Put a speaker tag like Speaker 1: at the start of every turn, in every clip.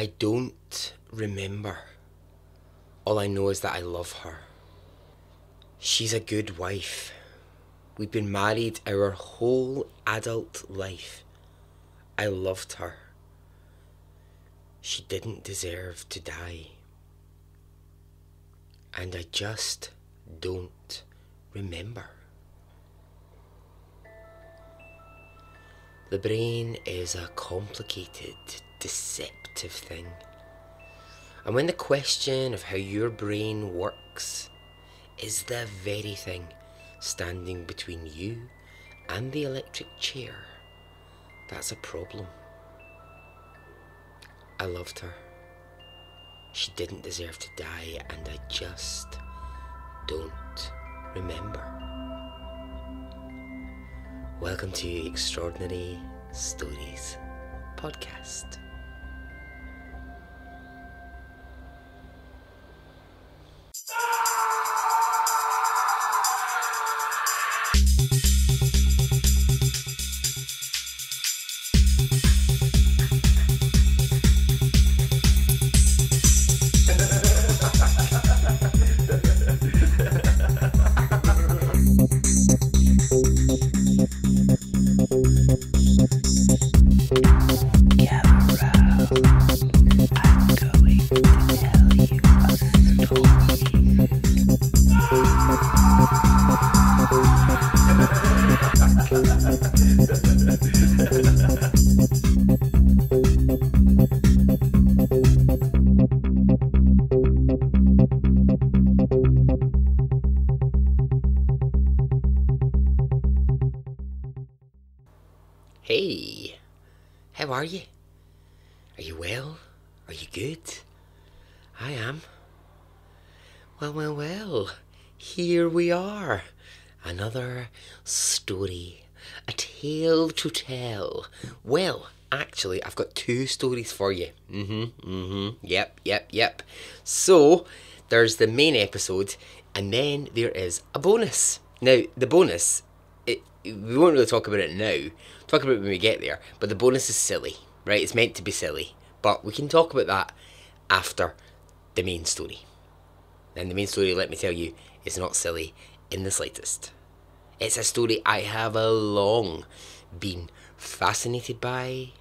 Speaker 1: I don't remember. All I know is that I love her. She's a good wife. We've been married our whole adult life. I loved her. She didn't deserve to die. And I just don't remember. The brain is a complicated, deceptive thing. And when the question of how your brain works is the very thing standing between you and the electric chair, that's a problem. I loved her. She didn't deserve to die, and I just don't remember. Welcome to Extraordinary Stories Podcast. Hey, how are you? Are you well? Are you good? I am. Well, here we are. Another story, a tale to tell. Well, actually, I've got two stories for you. Yep. So, there's the main episode, and then there is a bonus. Now, the bonus, we won't really talk about it now. Talk about it when we get there. But the bonus is silly, right? It's meant to be silly. But we can talk about that after the main story. And the main story, let me tell you, is not silly in the slightest. It's a story I have long been fascinated by,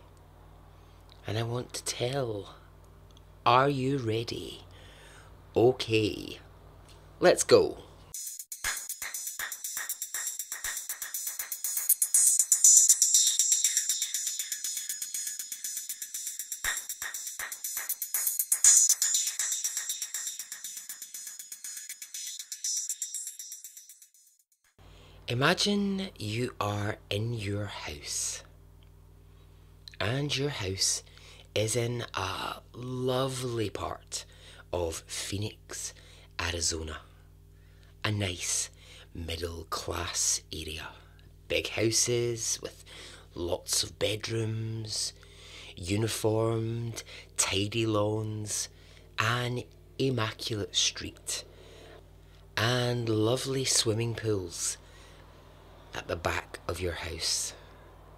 Speaker 1: and I want to tell. Are you ready? Okay, let's go. Imagine you are in your house, and your house is in a lovely part of Phoenix, Arizona. A nice middle-class area. Big houses with lots of bedrooms, uniformed, tidy lawns, an immaculate street, and lovely swimming pools at the back of your house.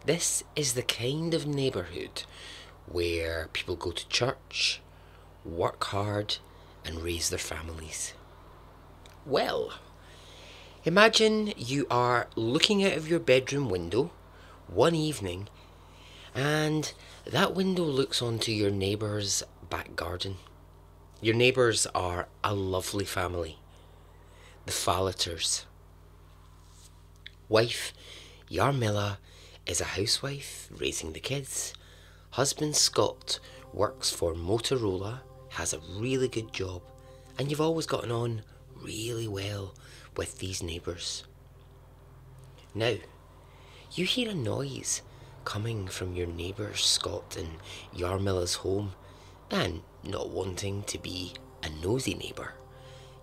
Speaker 1: This is the kind of neighbourhood where people go to church, work hard, and raise their families. Well, imagine you are looking out of your bedroom window one evening, and that window looks onto your neighbour's back garden. Your neighbours are a lovely family, the Fallaters. Wife Yarmila is a housewife raising the kids. Husband Scott works for Motorola, has a really good job, and you've always gotten on really well with these neighbours. Now, you hear a noise coming from your neighbours Scott and Yarmila's home, and not wanting to be a nosy neighbour,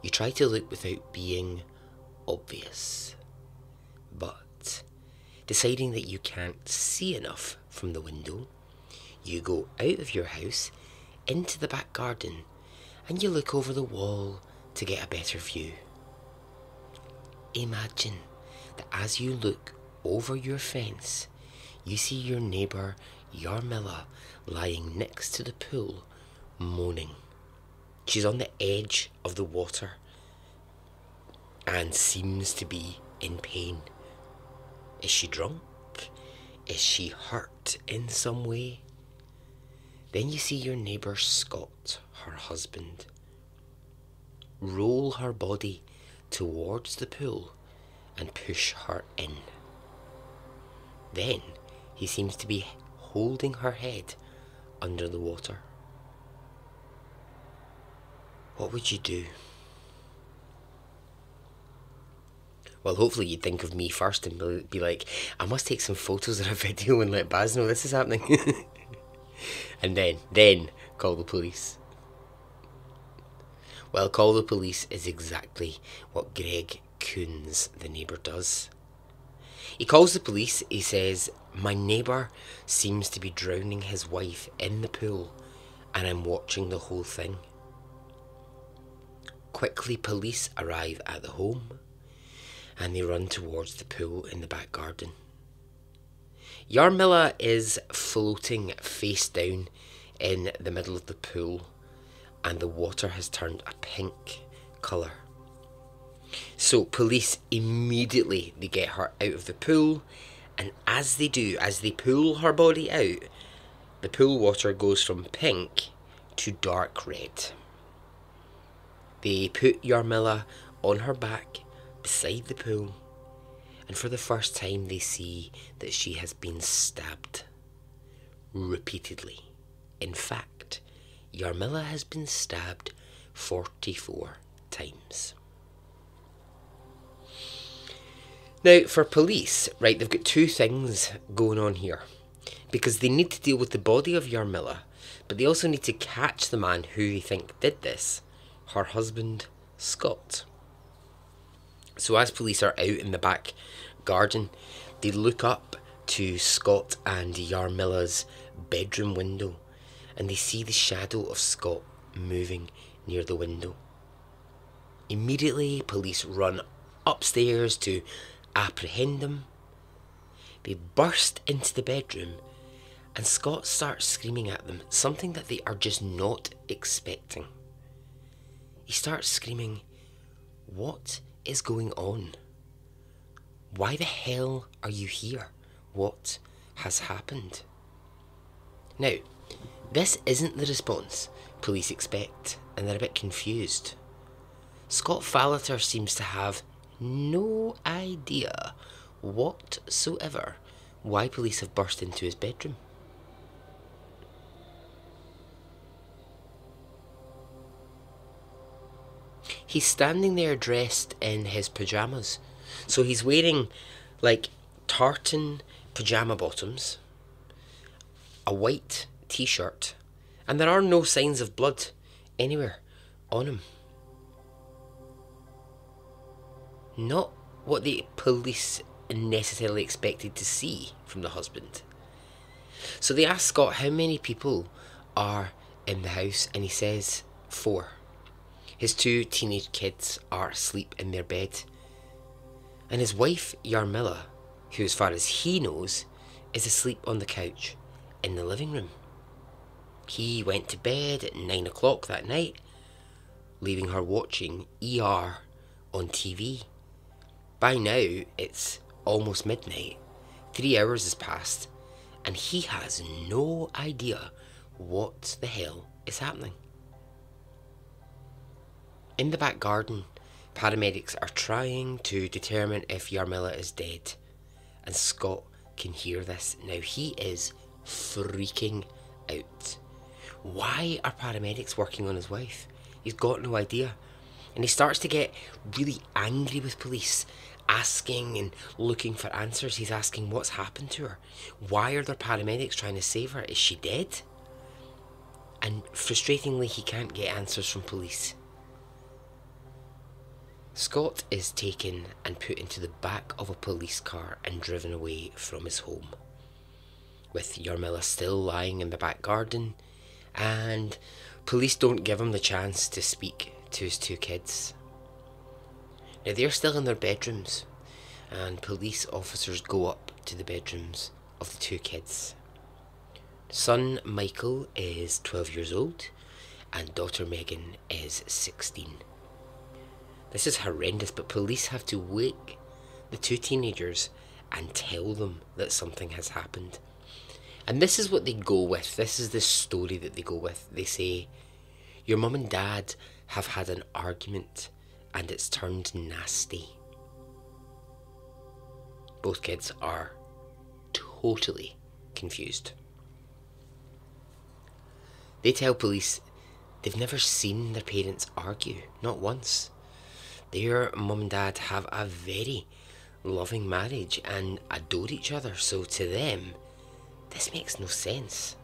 Speaker 1: you try to look without being obvious. But deciding that you can't see enough from the window, you go out of your house into the back garden and you look over the wall to get a better view. Imagine that as you look over your fence, you see your neighbour Yarmila lying next to the pool moaning. She's on the edge of the water and seems to be in pain. Is she drunk? Is she hurt in some way? Then you see your neighbour Scott, her husband, roll her body towards the pool and push her in. Then he seems to be holding her head under the water. What would you do? Well, hopefully you'd think of me first and be like, I must take some photos or a video and let Baz know this is happening. And then call the police. Well, call the police is exactly what Greg Coons, the neighbour, does. He calls the police. He says, my neighbour seems to be drowning his wife in the pool and I'm watching the whole thing. Quickly, police arrive at the home and they run towards the pool in the back garden. Jarmila is floating face down in the middle of the pool and the water has turned a pink colour. So police immediately, they get her out of the pool, and as they do, as they pull her body out, the pool water goes from pink to dark red. They put Jarmila on her back beside the pool, and for the first time they see that she has been stabbed repeatedly. In fact, Jarmila has been stabbed 44 times. Now, for police, right, they've got two things going on here, because they need to deal with the body of Jarmila, but they also need to catch the man who they think did this, her husband, Scott. So as police are out in the back garden, they look up to Scott and Jarmila's bedroom window, and they see the shadow of Scott moving near the window. Immediately, police run upstairs to apprehend him. They burst into the bedroom and Scott starts screaming at them, something that they are just not expecting. He starts screaming, what is going on? Why the hell are you here? What has happened? Now, this isn't the response police expect, and they're a bit confused. Scott Fallater seems to have no idea whatsoever why police have burst into his bedroom. He's standing there dressed in his pyjamas. So he's wearing like tartan pyjama bottoms, a white t-shirt, and there are no signs of blood anywhere on him. Not what the police necessarily expected to see from the husband. So they ask Scott how many people are in the house, and he says 4. His 2 teenage kids are asleep in their bed, and his wife Jarmila, who as far as he knows is asleep on the couch in the living room. He went to bed at 9 o'clock that night, leaving her watching ER on TV. By now, it's almost midnight. 3 hours has passed, and he has no idea what the hell is happening. In the back garden, paramedics are trying to determine if Jarmila is dead, and Scott can hear this. Now, he is freaking out. Why are paramedics working on his wife? He's got no idea. And he starts to get really angry with police, asking and looking for answers. He's asking what's happened to her. Why are there paramedics trying to save her? Is she dead? And frustratingly, he can't get answers from police. Scott is taken and put into the back of a police car and driven away from his home, with Jarmila still lying in the back garden, and police don't give him the chance to speak to his 2 kids. Now, they're still in their bedrooms, and police officers go up to the bedrooms of the 2 kids. Son Michael is 12 years old, and daughter Megan is 16. This is horrendous, but police have to wake the two teenagers and tell them that something has happened. And this is what they go with. This is the story that they go with. They say, your mum and dad have had an argument and it's turned nasty. Both kids are totally confused. They tell police they've never seen their parents argue, not once. Their mum and dad have a very loving marriage and adore each other, so to them, this makes no sense.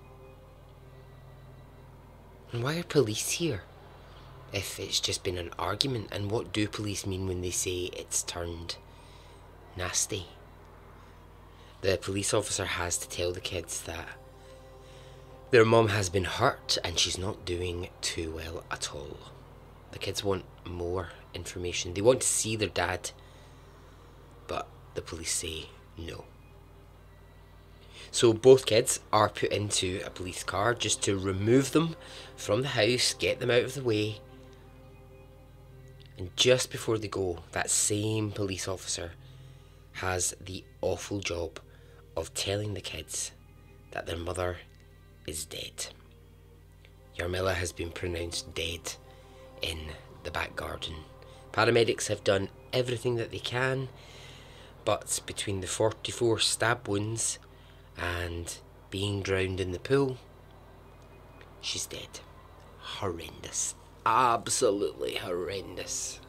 Speaker 1: And why are police here if it's just been an argument? And what do police mean when they say it's turned nasty? The police officer has to tell the kids that their mum has been hurt and she's not doing too well at all. The kids want more information. They want to see their dad, but the police say no. So both kids are put into a police car just to remove them from the house, get them out of the way. And just before they go, that same police officer has the awful job of telling the kids that their mother is dead. Yarmila has been pronounced dead in the back garden. Paramedics have done everything that they can, but between the 44 stab wounds and being drowned in the pool, she's dead. Horrendous. Absolutely horrendous.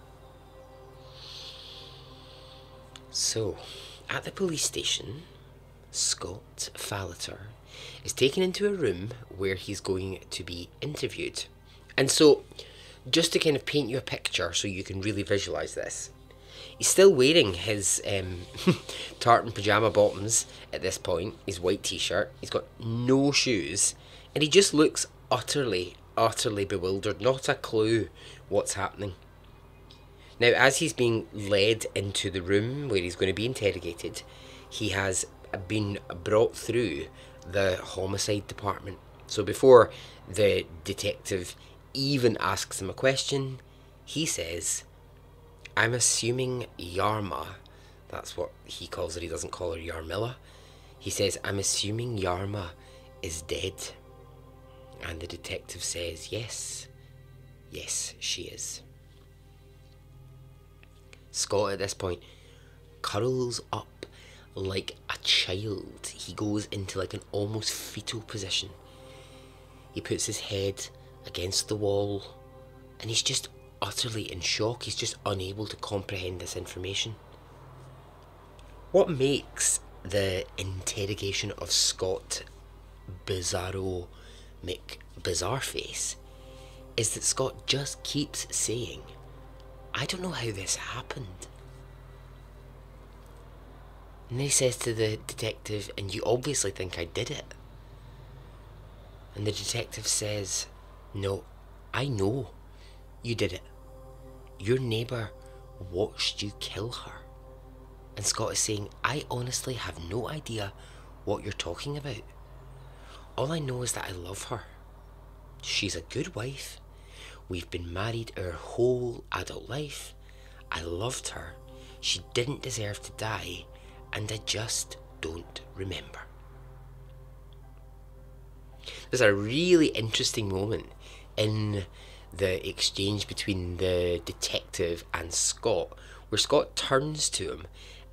Speaker 1: So, at the police station, Scott Fallator is taken into a room where he's going to be interviewed. And so, just to kind of paint you a picture so you can really visualise this, he's still wearing his tartan pyjama bottoms at this point, his white t-shirt, he's got no shoes, and he just looks utterly bewildered, not a clue what's happening. Now, as he's being led into the room where he's going to be interrogated, he has been brought through the homicide department. So before the detective even asks him a question, he says, I'm assuming Yarma, that's what he calls her, he doesn't call her Yarmila. He says, I'm assuming Yarma is dead. And the detective says, yes, she is. Scott at this point curls up like a child. He goes into like an almost fetal position. He puts his head against the wall and he's just utterly in shock. He's just unable to comprehend this information. What makes the interrogation of Scott Bizarro McBizarreface is that Scott just keeps saying, I don't know how this happened. And then he says to the detective, and you obviously think I did it. And the detective says, no, I know you did it. Your neighbour watched you kill her. And Scott is saying, I honestly have no idea what you're talking about. All I know is that I love her. She's a good wife. We've been married our whole adult life. I loved her. She didn't deserve to die, and I just don't remember. There's a really interesting moment in the exchange between the detective and Scott, where Scott turns to him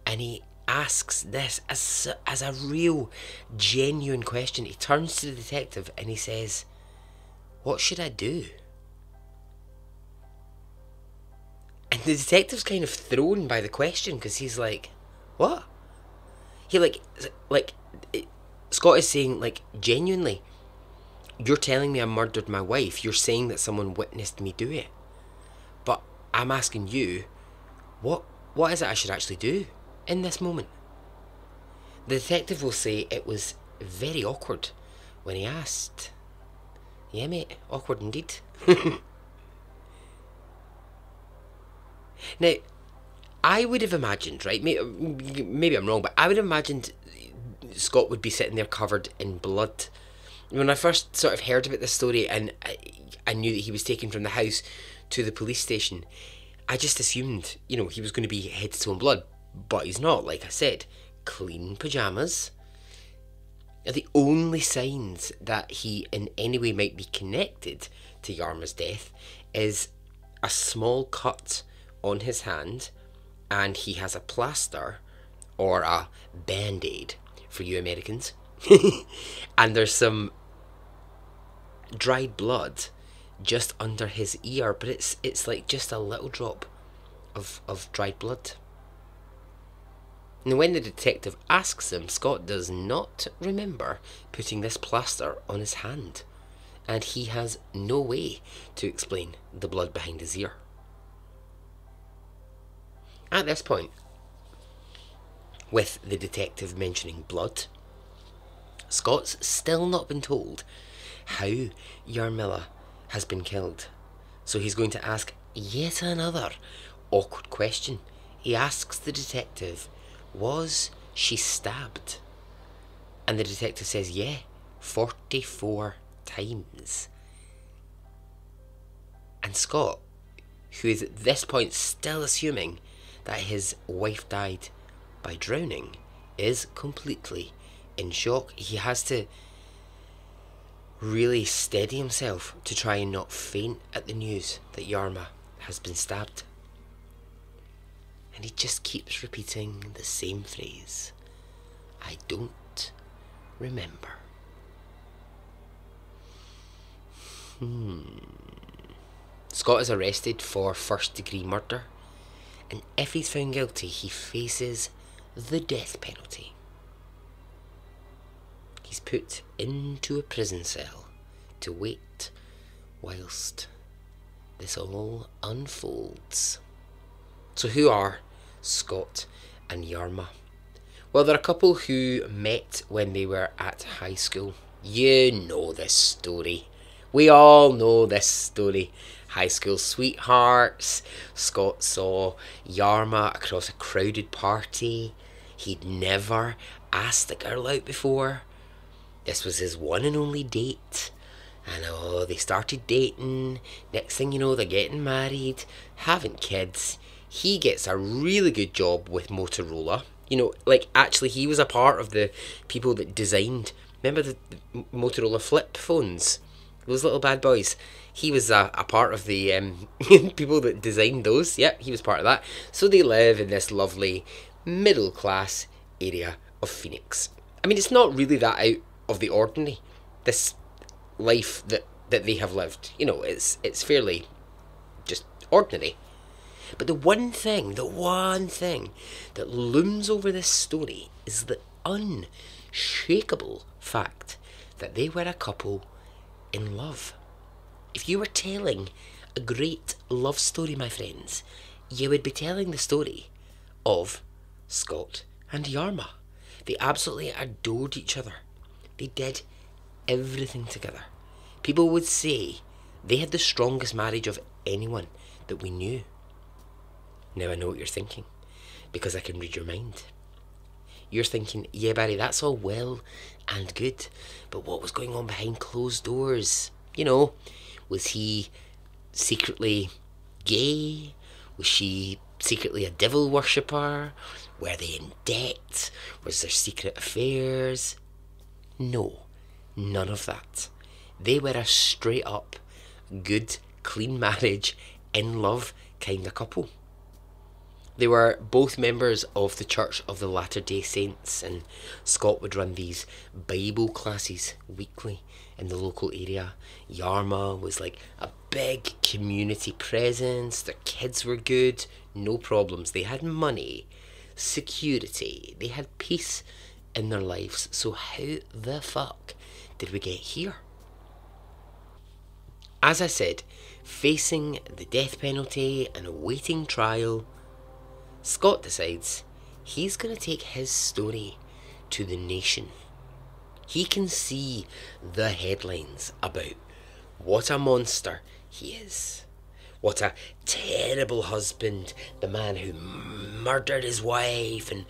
Speaker 1: and he asks this as a real genuine question. He turns to the detective and he says, what should I do? And the detective's kind of thrown by the question because he's like, what? He Scott is saying, like, genuinely, you're telling me I murdered my wife. You're saying that someone witnessed me do it. But I'm asking you, what is it I should actually do in this moment? The detective will say it was very awkward when he asked. Yeah, mate, awkward indeed. Now, I would have imagined, right, maybe I'm wrong, but I would have imagined Scott would be sitting there covered in blood. When I first sort of heard about this story, and I and knew that he was taken from the house to the police station, I just assumed, he was going to be head to toe in blood. But he's not, like I said. Clean pyjamas. The only signs that he in any way might be connected to Yarma's death is a small cut on his hand, and he has a plaster or a band-aid for you Americans. And there's some dried blood just under his ear, but it's like just a little drop of dried blood. And when the detective asks him, Scott does not remember putting this plaster on his hand, and he has no way to explain the blood behind his ear. At this point, with the detective mentioning blood, Scott's still not been told how Jarmilla has been killed. So he's going to ask yet another awkward question. He asks the detective, was she stabbed? And the detective says, yeah, 44 times. And Scott, who is at this point still assuming that his wife died by drowning, is completely in shock. He has to really steady himself to try and not faint at the news that Jarma has been stabbed. And he just keeps repeating the same phrase, I don't remember. Scott is arrested for first-degree murder, and if he's found guilty, he faces the death penalty. He's put into a prison cell to wait whilst this all unfolds. So who are Scott and Jarma? Well, they're a couple who met when they were at high school. You know this story. We all know this story. High school sweethearts. Scott saw Jarma across a crowded party. He'd never asked a girl out before. This was his one and only date. And they started dating. Next thing you know, they're getting married, having kids. He gets a really good job with Motorola. Actually, he was a part of the people that designed, remember the Motorola flip phones? Those little bad boys. He was a part of the people that designed those. Yep, he was part of that. So they live in this lovely middle-class area of Phoenix. I mean, it's not really that out of the ordinary, this life that they have lived. It's fairly just ordinary. But the one thing that looms over this story is the unshakable fact that they were a couple in love. If you were telling a great love story, my friends, you would be telling the story of Scott and Jarma. They absolutely adored each other. They did everything together. People would say they had the strongest marriage of anyone that we knew. Now I know what you're thinking, because I can read your mind. You're thinking, yeah, Barry, that's all well and good, but what was going on behind closed doors? Was he secretly gay? Was she secretly a devil worshipper? Were they in debt? Was there secret affairs? No, none of that. They were a straight up, good, clean marriage, in love kind of couple. They were both members of the Church of the Latter-day Saints, and Scott would run these Bible classes weekly in the local area. Jarma was like a big community presence. Their kids were good, no problems. They had money, security, they had peace in their lives. So how the fuck did we get here? As I said, facing the death penalty and awaiting trial, Scott decides he's going to take his story to the nation. He can see the headlines about what a monster he is. What a terrible husband, the man who murdered his wife and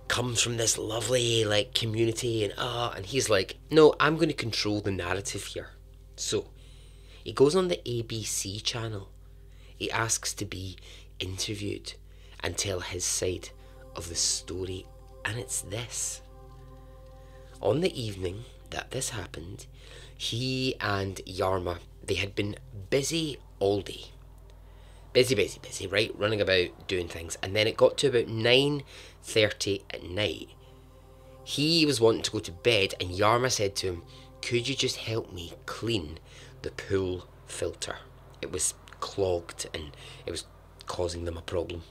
Speaker 1: comes from this lovely community, and he's like, no, I'm going to control the narrative here. So He goes on the ABC channel. He asks to be interviewed and tell his side of the story, and it's this. On the evening that this happened, he and Jarmo, they had been busy all day. Busy, right? Running about, doing things. And then it got to about 9:30 at night. He was wanting to go to bed, and Jarmo said to him, could you just help me clean the pool filter? It was clogged and it was causing them a problem.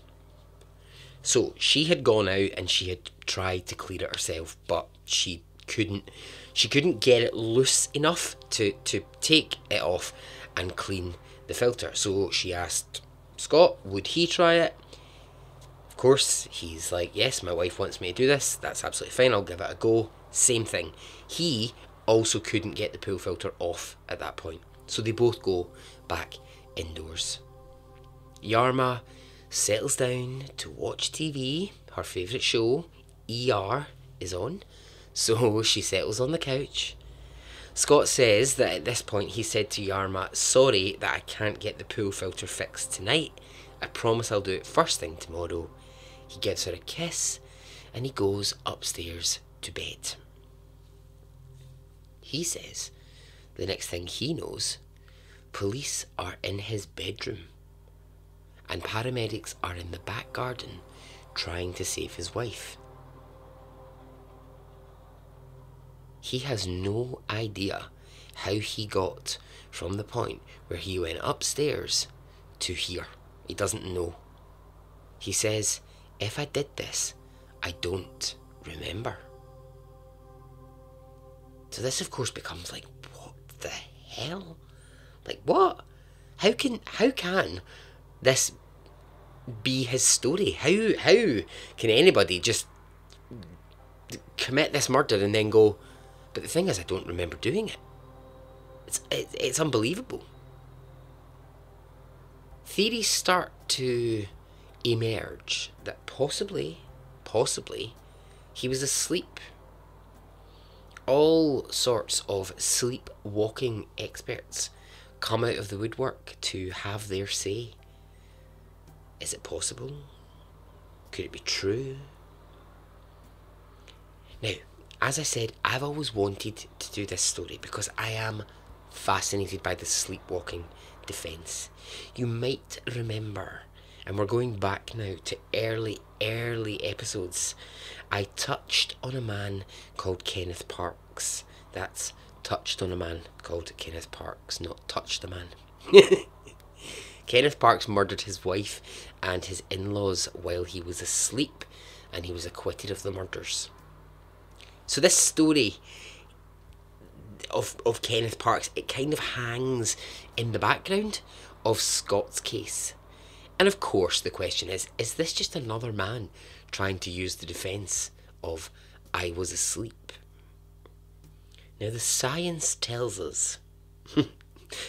Speaker 1: So she had gone out and she had tried to clean it herself, but she couldn't get it loose enough to take it off and clean the filter. So she asked Scott, would he try it? Of course, he's like, yes, my wife wants me to do this. That's absolutely fine. I'll give it a go. Same thing. He also couldn't get the pool filter off at that point. So they both go back indoors. Jarmo settles down to watch TV. Her favourite show, ER, is on. So she settles on the couch. Scott says that at this point he said to Jarmo, sorry that I can't get the pool filter fixed tonight. I promise I'll do it first thing tomorrow. He gives her a kiss and he goes upstairs to bed. He says the next thing he knows, police are in his bedroom and paramedics are in the back garden trying to save his wife. He has no idea how he got from the point where he went upstairs to here. He doesn't know. He says, if I did this, I don't remember. So this of course becomes like, what the hell? Like what? How can this be his story? How can anybody just commit this murder and then go, but the thing is I don't remember doing it? It's unbelievable. Theories start to emerge that possibly he was asleep. All sorts of sleepwalking experts come out of the woodwork to have their say. Is it possible? Could it be true? Now, as I said, I've always wanted to do this story because I am fascinated by the sleepwalking defence. You might remember, and we're going back now to early episodes, I touched on a man called Kenneth Parks. That's touched on a man called Kenneth Parks, not touched a man. Kenneth Parks murdered his wife and his in-laws while he was asleep, and he was acquitted of the murders. So this story of Kenneth Parks, it kind of hangs in the background of Scott's case. And of course the question is this just another man trying to use the defence of I was asleep? Now the science tells us,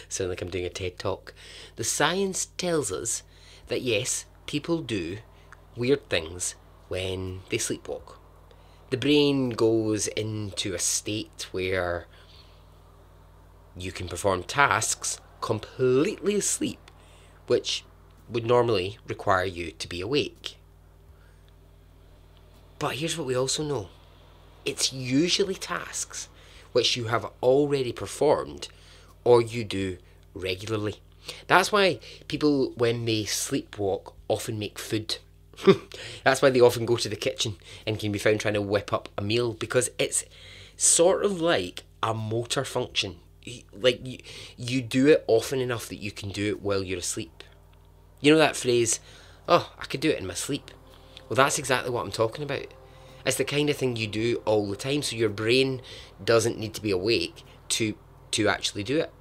Speaker 1: sound like I'm doing a TED talk, the science tells us that yes, people do weird things when they sleepwalk. The brain goes into a state where you can perform tasks completely asleep, which would normally require you to be awake. But here's what we also know. It's usually tasks which you have already performed or you do regularly. That's why people, when they sleepwalk, often make food. That's why they often go to the kitchen and can be found trying to whip up a meal, because it's sort of like a motor function. Like you do it often enough that you can do it while you're asleep. You know that phrase, oh, I could do it in my sleep. Well, that's exactly what I'm talking about. It's the kind of thing you do all the time, so your brain doesn't need to be awake to actually do it.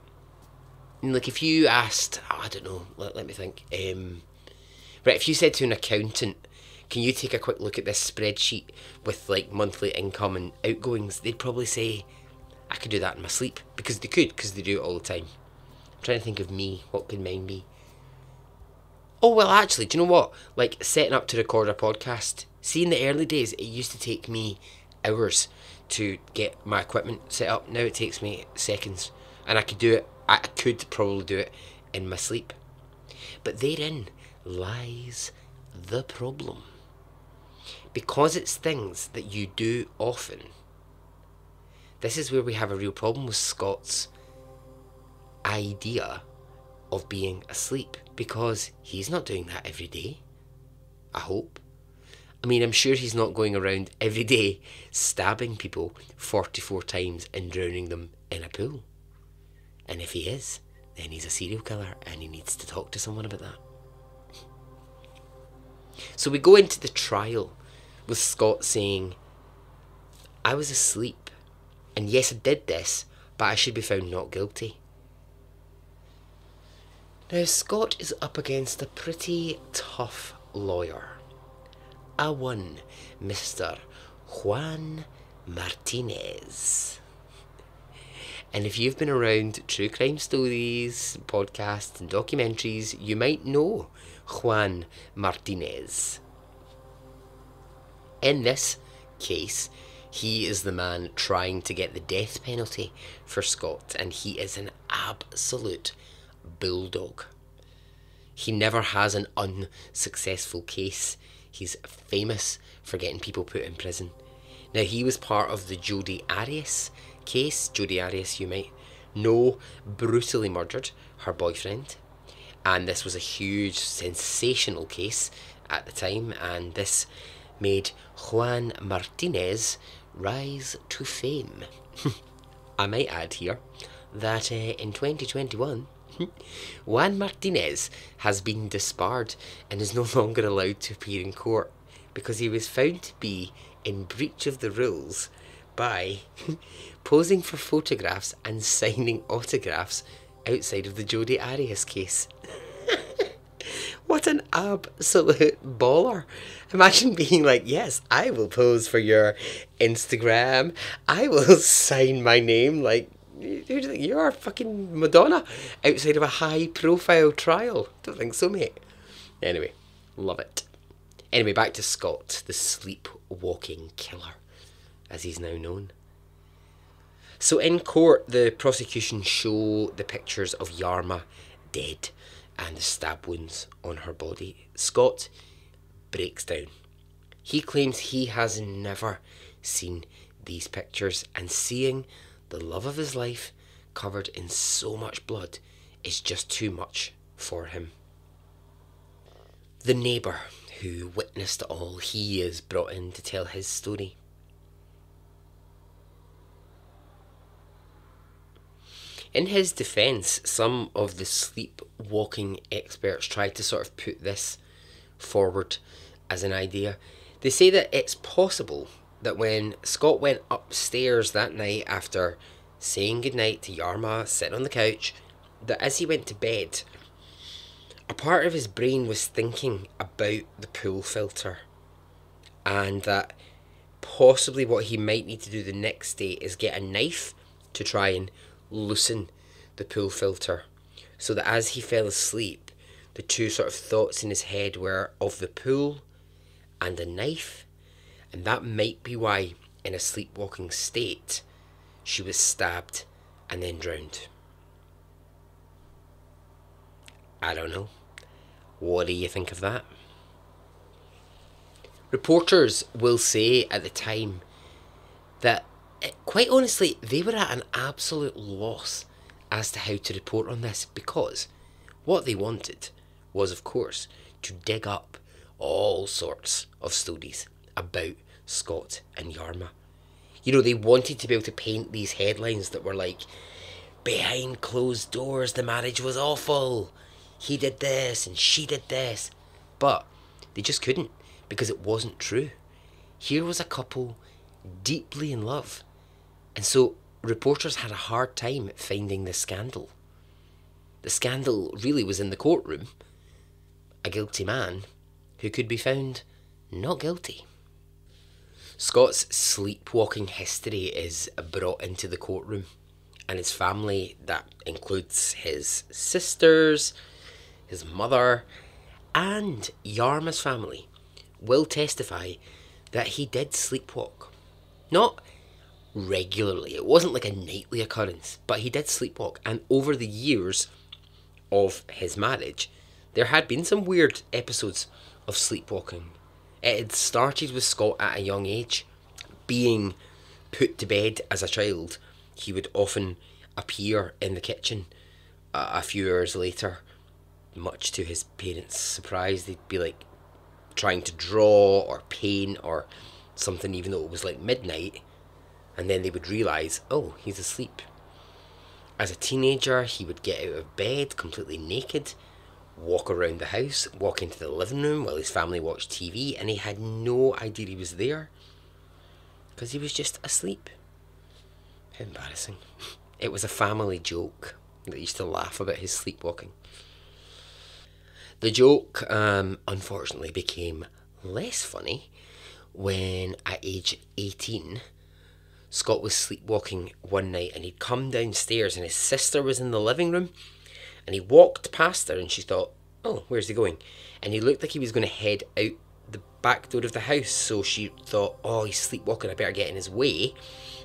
Speaker 1: And like if you asked, I don't know, let me think. Right, if you said to an accountant, can you take a quick look at this spreadsheet with like monthly income and outgoings, they'd probably say, I could do that in my sleep, because they could, because they do it all the time. I'm trying to think of me, what could mine be? Oh, well, actually, do you know what? Like, setting up to record a podcast. See, in the early days, it used to take me hours to get my equipment set up. Now it takes me seconds. And I could do it I could probably do it in my sleep. But therein lies the problem. Because it's things that you do often, this is where we have a real problem with Scott's idea of being asleep, because he's not doing that every day, I hope. I mean, I'm sure he's not going around every day stabbing people 44 times and drowning them in a pool. And if he is, then he's a serial killer and he needs to talk to someone about that. So we go into the trial with Scott saying, I was asleep, and yes, I did this, but I should be found not guilty. Now, Scott is up against a pretty tough lawyer. One Mr. Juan Martinez. And if you've been around true crime stories, podcasts and documentaries, you might know Juan Martinez. In this case, he is the man trying to get the death penalty for Scott, and he is an absolute bulldog. He never has an unsuccessful case. He's famous for getting people put in prison. Now, he was part of the Jodi Arias case. Jodi Arias, you might know, brutally murdered her boyfriend. And this was a huge, sensational case at the time. And this made Juan Martinez rise to fame. I might add here that in 2021, Juan Martinez has been disbarred and is no longer allowed to appear in court because he was found to be in breach of the rules by posing for photographs and signing autographs outside of the Jodi Arias case. What an absolute baller. Imagine being like, yes, I will pose for your Instagram. I will sign my name like, who do you think you are? Fucking Madonna outside of a high profile trial. Don't think so, mate. Anyway, love it. Anyway, back to Scott, the sleepwalking killer, as he's now known. So in court, the prosecution show the pictures of Yarma dead and the stab wounds on her body. Scott breaks down. He claims he has never seen these pictures, and seeing the love of his life covered in so much blood is just too much for him. The neighbour who witnessed it all, he is brought in to tell his story. In his defence, some of the sleepwalking experts tried to sort of put this forward as an idea. They say that it's possible that when Scott went upstairs that night after saying goodnight to Yarma, sitting on the couch, that as he went to bed, a part of his brain was thinking about the pool filter, and that possibly what he might need to do the next day is get a knife to try and loosen the pool filter, so that as he fell asleep, the two sort of thoughts in his head were of the pool and a knife, and that might be why, in a sleepwalking state, she was stabbed and then drowned. I don't know. What do you think of that? Reporters will say at the time that, quite honestly, they were at an absolute loss as to how to report on this, because what they wanted was, of course, to dig up all sorts of stories about Scott and Yarma. You know, they wanted to be able to paint these headlines that were like, behind closed doors, the marriage was awful. He did this and she did this. But they just couldn't, because it wasn't true. Here was a couple deeply in love. And so reporters had a hard time finding the scandal. The scandal really was in the courtroom. A guilty man who could be found not guilty. Scott's sleepwalking history is brought into the courtroom, and his family, that includes his sisters, his mother, and Yarma's family, will testify that he did sleepwalk. Not regularly. It wasn't like a nightly occurrence, but he did sleepwalk. And over the years of his marriage, there had been some weird episodes of sleepwalking. It had started with Scott at a young age. Being put to bed as a child, he would often appear in the kitchen a few hours later, much to his parents' surprise. They'd be like trying to draw or paint or something, even though it was like midnight, and then they would realise, oh, he's asleep. As a teenager, he would get out of bed completely naked, walk around the house, walk into the living room while his family watched TV, and he had no idea he was there because he was just asleep. How embarrassing. It was a family joke that used to laugh about his sleepwalking. The joke, unfortunately, became less funny when, at age 18, Scott was sleepwalking one night and he'd come downstairs and his sister was in the living room and he walked past her and she thought, oh, where's he going? And he looked like he was going to head out the back door of the house, so she thought, oh, he's sleepwalking, I better get in his way,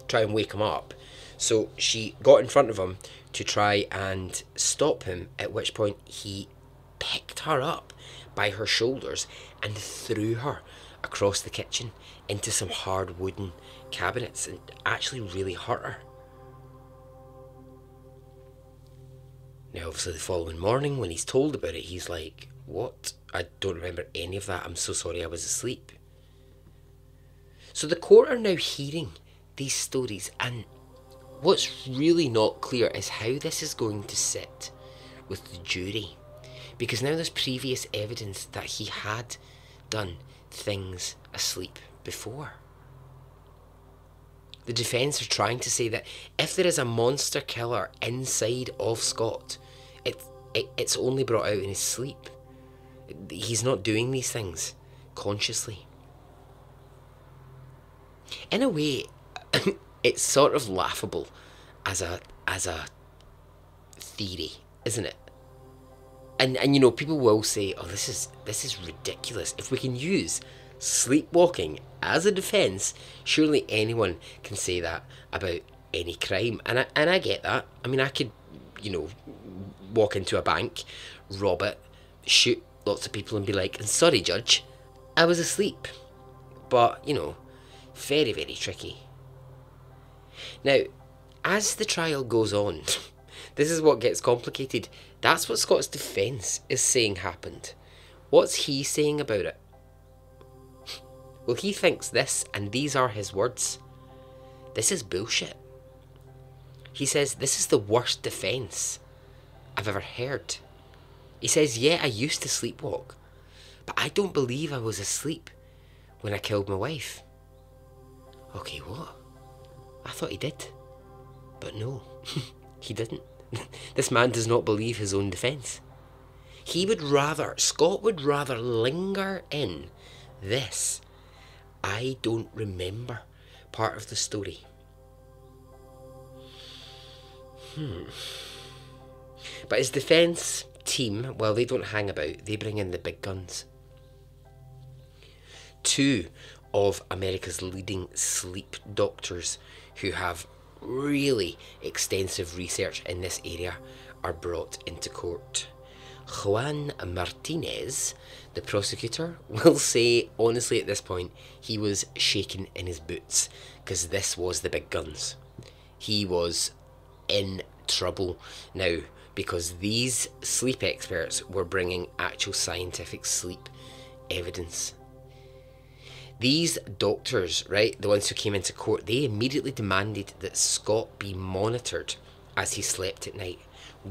Speaker 1: try and wake him up. So she got in front of him to try and stop him, at which point he picked her up by her shoulders and threw her across the kitchen into some hard wooden cabinets and actually really hurt her. Now obviously the following morning when he's told about it, he's like, what? I don't remember any of that. I'm so sorry, I was asleep. So the court are now hearing these stories, and what's really not clear is how this is going to sit with the jury, because now there's previous evidence that he had done things asleep before. The defence are trying to say that if there is a monster killer inside of Scott, it's only brought out in his sleep. He's not doing these things consciously. In a way, it's sort of laughable as a theory, isn't it? And you know, people will say, oh, this is ridiculous. If we can use sleepwalking as a defence, surely anyone can say that about any crime. And I get that. I mean, I could, walk into a bank, rob it, shoot lots of people and be like, sorry, judge, I was asleep. But, very, very tricky. Now, as the trial goes on, this is what gets complicated. That's what Scott's defence is saying happened. What's he saying about it? Well, he thinks this, and these are his words. This is bullshit. He says, this is the worst defence I've ever heard. He says, yeah, I used to sleepwalk, but I don't believe I was asleep when I killed my wife. Okay, what? I thought he did. But no, he didn't. This man does not believe his own defence. Scott would rather linger in this I don't remember part of the story. But his defence team, well, they don't hang about, they bring in the big guns. Two of America's leading sleep doctors who have really extensive research in this area are brought into court. Juan Martinez, the prosecutor, will say, honestly at this point, he was shaking in his boots because this was the big guns. He was in trouble now because these sleep experts were bringing actual scientific sleep evidence. These doctors, right, the ones who came into court, they immediately demanded that Scott be monitored as he slept at night.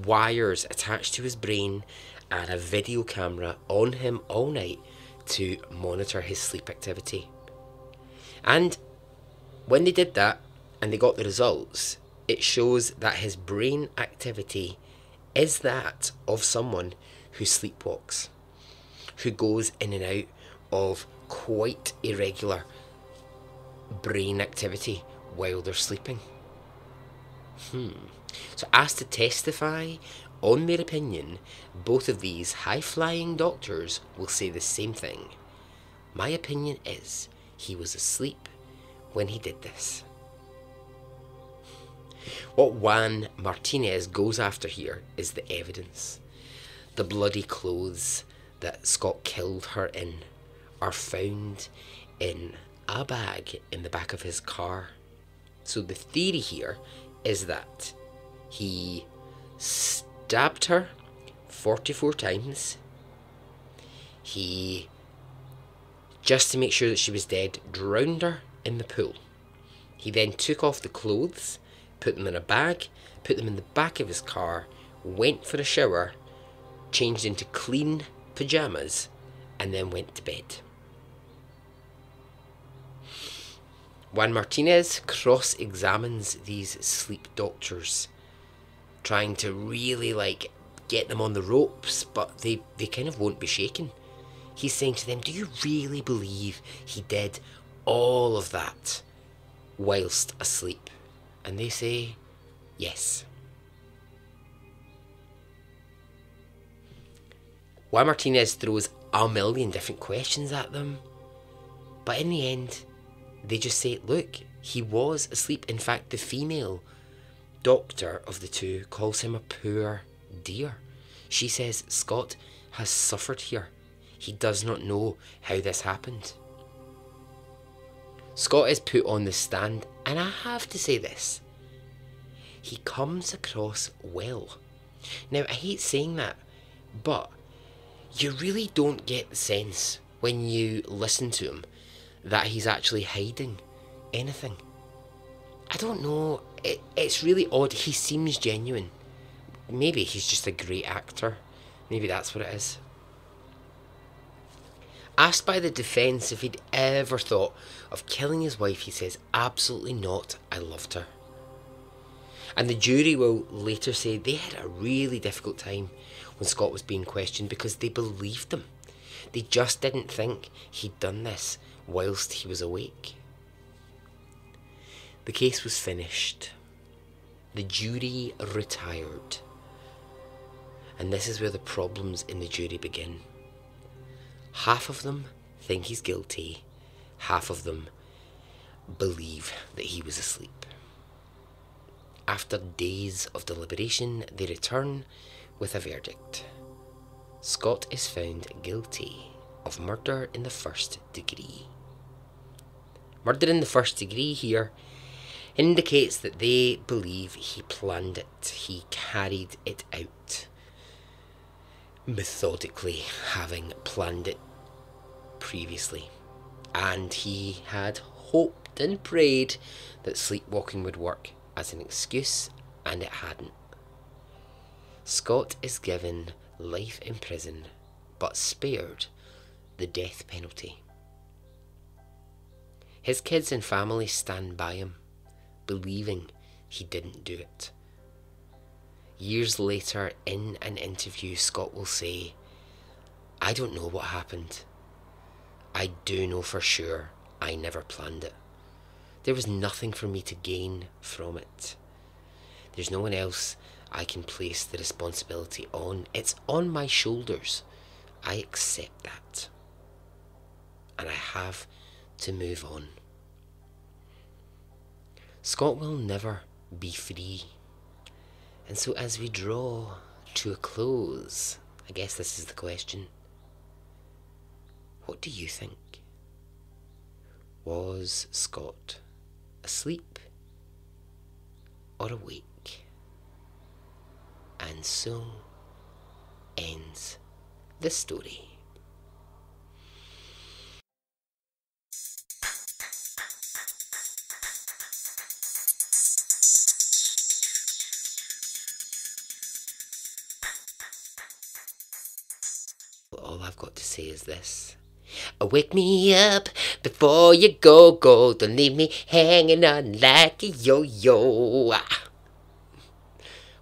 Speaker 1: Wires attached to his brain and a video camera on him all night to monitor his sleep activity. And when they did that and they got the results, it shows that his brain activity is that of someone who sleepwalks, who goes in and out of quite irregular brain activity while they're sleeping. So asked to testify on their opinion, both of these high-flying doctors will say the same thing. My opinion is he was asleep when he did this. What Juan Martinez goes after here is the evidence. The bloody clothes that Scott killed her in are found in a bag in the back of his car. So the theory here is that he stabbed her 44 times. He, just to make sure that she was dead, drowned her in the pool. He then took off the clothes, put them in a bag, put them in the back of his car, went for a shower, changed into clean pyjamas, and then went to bed. Juan Martinez cross-examines these sleep doctors, trying to really get them on the ropes, but they kind of won't be shaken. He's saying to them, do you really believe he did all of that whilst asleep? And they say, yes. Juan Martinez throws a million different questions at them, but in the end, they just say, look, he was asleep. In fact, the female doctor of the two calls him a poor dear. She says Scott has suffered here. He does not know how this happened. Scott is put on the stand, and I have to say this. He comes across well. Now, I hate saying that, but you really don't get the sense when you listen to him that he's actually hiding anything. I don't know, it's really odd. He seems genuine. Maybe he's just a great actor. Maybe that's what it is. Asked by the defence if he'd ever thought of killing his wife, he says, absolutely not, I loved her. And the jury will later say they had a really difficult time when Scott was being questioned because they believed him. They just didn't think he'd done this whilst he was awake. The case was finished. The jury retired. And this is where the problems in the jury begin. Half of them think he's guilty. Half of them believe that he was asleep. After days of deliberation, they return with a verdict. Scott is found guilty of murder in the first degree. Murder in the first degree here indicates that they believe he planned it. He carried it out. Methodically, having planned it previously. And he had hoped and prayed that sleepwalking would work as an excuse, and it hadn't. Scott is given life in prison, but spared the death penalty. His kids and family stand by him, believing he didn't do it. Years later, in an interview, Scott will say, I don't know what happened. I do know for sure I never planned it. There was nothing for me to gain from it. There's no one else I can place the responsibility on. It's on my shoulders. I accept that. And I have to move on. Scott will never be free. And so as we draw to a close, I guess this is the question. What do you think? Was Scott asleep or awake? And so ends the story. All I've got to say is this. Wake me up before you go. Don't leave me hanging on like a yo-yo.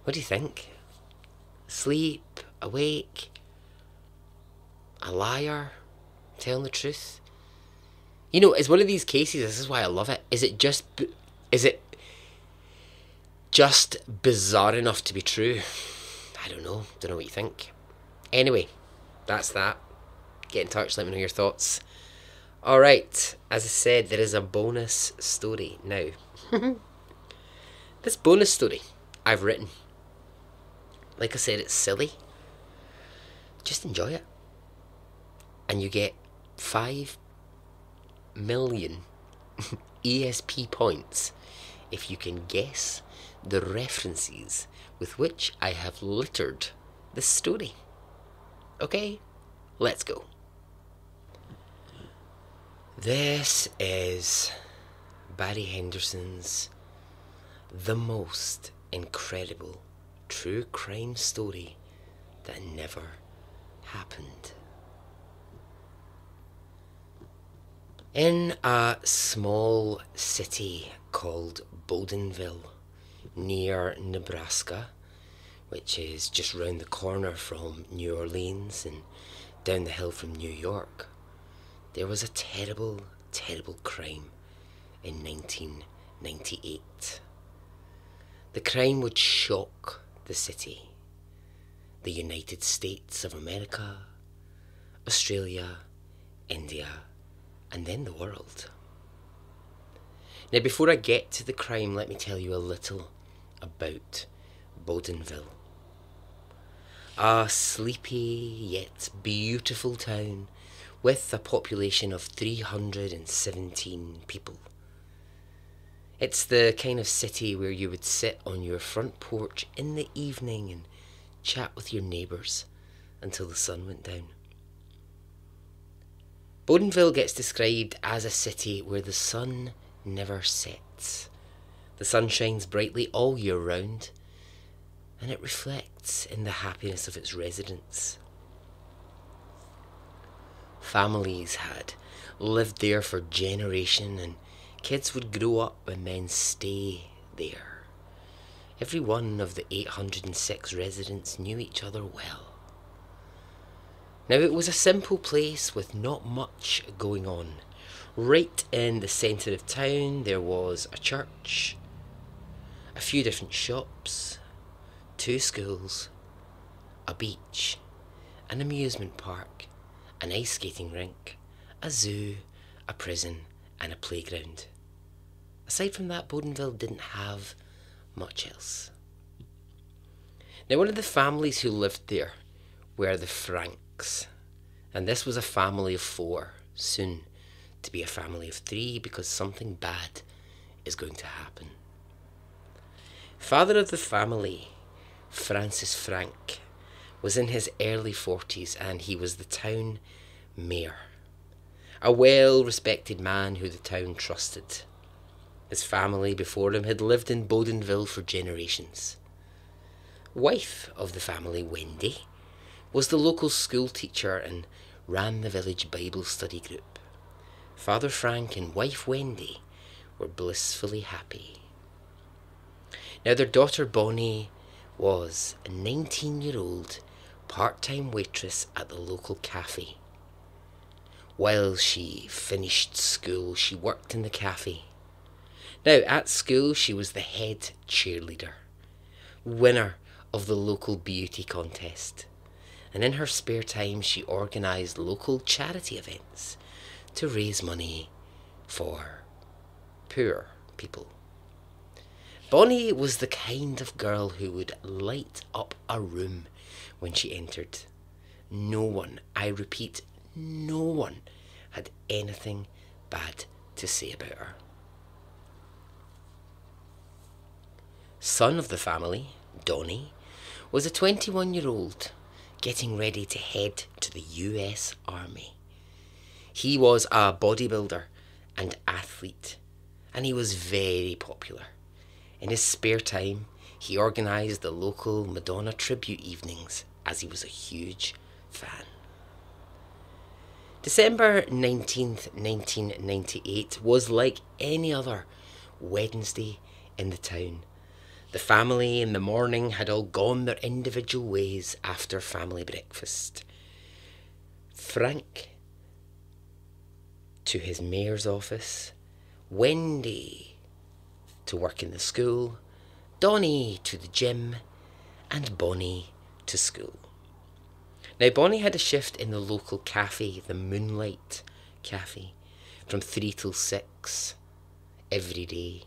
Speaker 1: What do you think? Asleep? Awake? A liar? Telling the truth? You know, it's one of these cases, this is why I love it. Is it just bizarre enough to be true? I don't know what you think. Anyway, that's that. Get in touch, let me know your thoughts. Alright, as I said, there is a bonus story now. This bonus story I've written, like I said, it's silly. Just enjoy it. And you get 5 million ESP points if you can guess the references with which I have littered this story. Okay, let's go. This is Barry Henderson's The Most Incredible True Crime Story That Never Happened. In a small city called Bowdenville, near Nebraska, which is just round the corner from New Orleans and down the hill from New York, there was a terrible, terrible crime in 1998. The crime would shock the city, the United States of America, Australia, India, and then the world. Now, before I get to the crime, let me tell you a little about Bowdenville. A sleepy yet beautiful town with a population of 317 people. It's the kind of city where you would sit on your front porch in the evening and chat with your neighbours until the sun went down. Bowdenville gets described as a city where the sun never sets. The sun shines brightly all year round, and it reflects in the happiness of its residents. Families had lived there for generations, and kids would grow up and then stay there. Every one of the 806 residents knew each other well. Now, it was a simple place with not much going on. Right in the centre of town there was a church, a few different shops, 2 schools, a beach, an amusement park, an ice skating rink, a zoo, a prison and a playground. Aside from that, Bowdenville didn't have much else. Now, one of the families who lived there were the Franks, and this was a family of 4, soon to be a family of 3, because something bad is going to happen. Father of the family, Francis Frank, was in his early 40s, and he was the town mayor, a well-respected man who the town trusted. His family before him had lived in Bowdenville for generations. Wife of the family, Wendy, was the local school teacher and ran the village Bible study group. Father Frank and wife Wendy were blissfully happy. Now, their daughter Bonnie was a 19-year-old part-time waitress at the local cafe. While she finished school, she worked in the cafe. Now, at school, she was the head cheerleader, winner of the local beauty contest, and in her spare time she organised local charity events to raise money for poor people. Bonnie was the kind of girl who would light up a room when she entered. No one, I repeat, no one had anything bad to say about her. Son of the family, Donnie, was a 21-year-old getting ready to head to the US Army. He was a bodybuilder and athlete, and he was very popular. In his spare time, he organised the local Madonna tribute evenings, as he was a huge fan. December 19th, 1998 was like any other Wednesday in the town. The family in the morning had all gone their individual ways after family breakfast. Frank to his mayor's office, Wendy to work in the school, Donnie to the gym, and Bonnie to school. Now, Bonnie had a shift in the local cafe, the Moonlight Cafe, from 3 till 6 every day.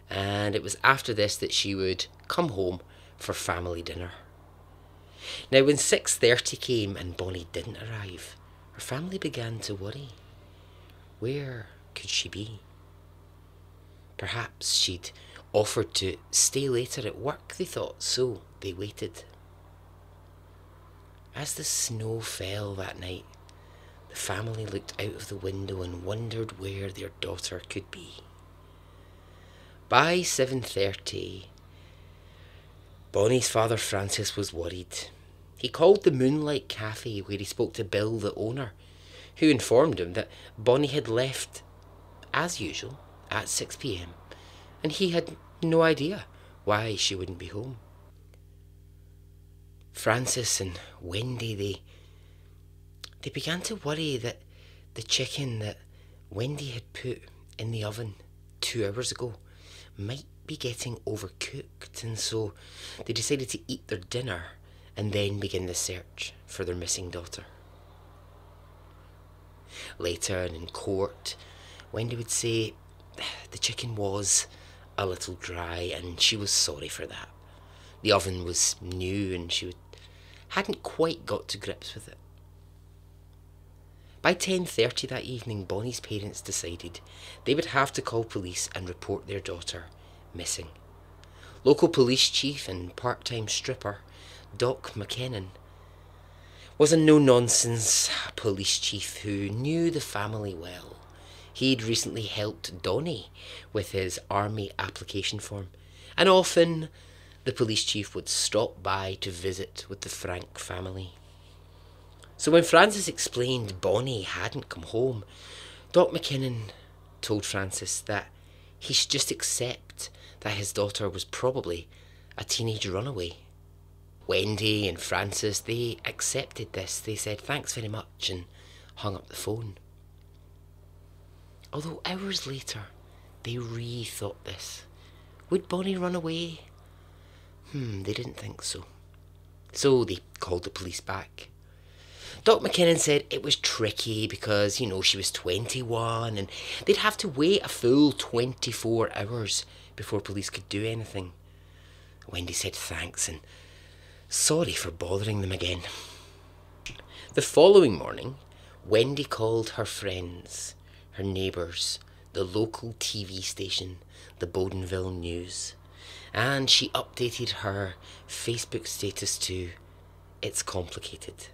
Speaker 1: and it was after this that she would come home for family dinner. Now when 6:30 came and Bonnie didn't arrive, her family began to worry. Where could she be? Perhaps she'd offered to stay later at work, they thought, so they waited. As the snow fell that night, the family looked out of the window and wondered where their daughter could be. By 7:30, Bonnie's father Francis was worried. He called the Moonlight Cafe, where he spoke to Bill, the owner, who informed him that Bonnie had left, as usual, at 6 p.m, and he had no idea why she wouldn't be home. Francis and Wendy, they began to worry that the chicken that Wendy had put in the oven 2 hours ago might be getting overcooked, and so they decided to eat their dinner and then begin the search for their missing daughter. Later, and in court, Wendy would say the chicken was a little dry and she was sorry for that. The oven was new and she hadn't quite got to grips with it. By 10:30 that evening, Bonnie's parents decided they would have to call police and report their daughter missing. Local police chief and part-time stripper Doc McKinnon was a no-nonsense police chief who knew the family well. He'd recently helped Donnie with his army application form, and often the police chief would stop by to visit with the Frank family. So when Francis explained Bonnie hadn't come home, Doc McKinnon told Francis that he should just accept that his daughter was probably a teenage runaway. Wendy and Francis, they accepted this. They said thanks very much and hung up the phone. Although hours later, they rethought this. Would Bonnie run away? They didn't think so. So they called the police back. Doc McKinnon said it was tricky because, she was 21 and they'd have to wait a full 24 hours before police could do anything. Wendy said thanks and sorry for bothering them again. The following morning, Wendy called her friends, her neighbours, the local TV station, the Bowdenville News, and she updated her Facebook status to "It's complicated"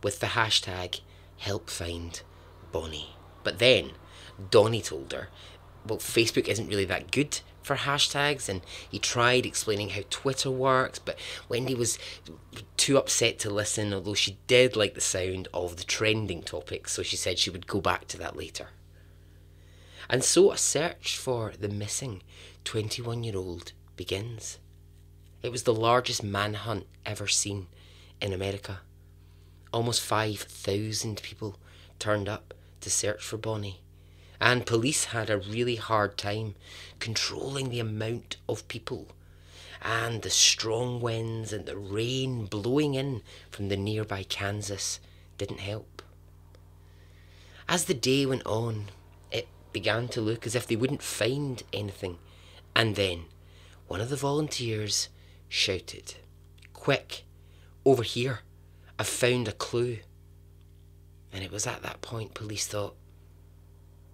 Speaker 1: with the hashtag #HelpFindBonnie. But then Donnie told her, well, Facebook isn't really that good for hashtags, and he tried explaining how Twitter works, but Wendy was too upset to listen, although she did like the sound of the trending topics, so she said she would go back to that later. And so a search for the missing 21-year-old begins. It was the largest manhunt ever seen in America. Almost 5,000 people turned up to search for Bonnie, and police had a really hard time controlling the amount of people, and the strong winds and the rain blowing in from the nearby Kansas didn't help. As the day went on, it began to look as if they wouldn't find anything, and then one of the volunteers shouted, "Quick, over here, I've found a clue." And it was at that point police thought,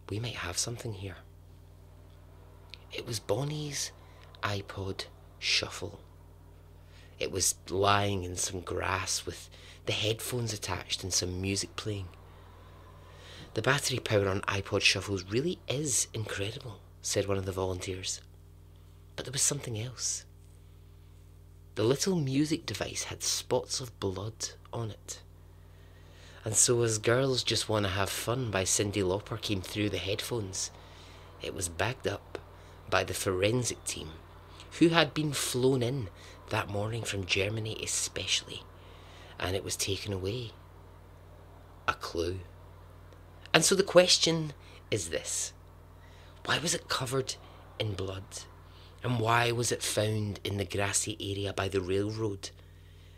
Speaker 1: we might have something here. It was Bonnie's iPod Shuffle. It was lying in some grass with the headphones attached and some music playing. The battery power on iPod Shuffles really is incredible, said one of the volunteers. But there was something else. The little music device had spots of blood on it. And so as Girls Just Wanna Have Fun by Cyndi Lauper came through the headphones, it was backed up by the forensic team, who had been flown in that morning from Germany especially, and it was taken away. A clue. And so the question is this: why was it covered in blood? And why was it found in the grassy area by the railroad?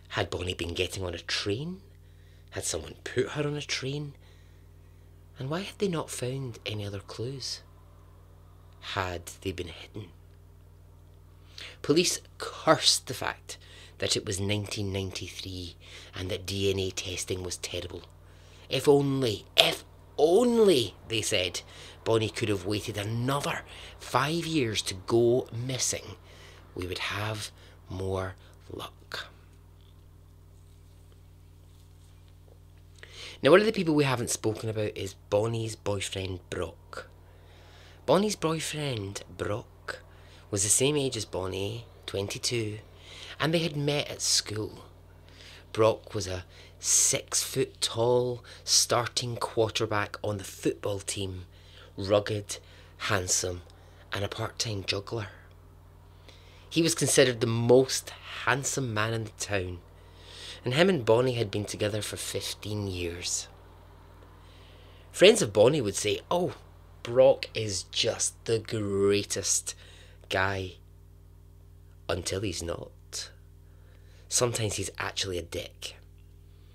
Speaker 1: Had Bonnie been getting on a train? Had someone put her on a train? And why had they not found any other clues? Had they been hidden? Police cursed the fact that it was 1993 and that DNA testing was terrible. If only, they said, Bonnie could have waited another 5 years to go missing, we would have more luck. Now, one of the people we haven't spoken about is Bonnie's boyfriend, Brock. Bonnie's boyfriend, Brock, was the same age as Bonnie, 22, and they had met at school. Brock was a 6 foot tall starting quarterback on the football team, rugged, handsome, and a part-time juggler. He was considered the most handsome man in the town, and him and Bonnie had been together for 15 years. Friends of Bonnie would say, "Oh, Brock is just the greatest guy," until he's not. Sometimes he's actually a dick.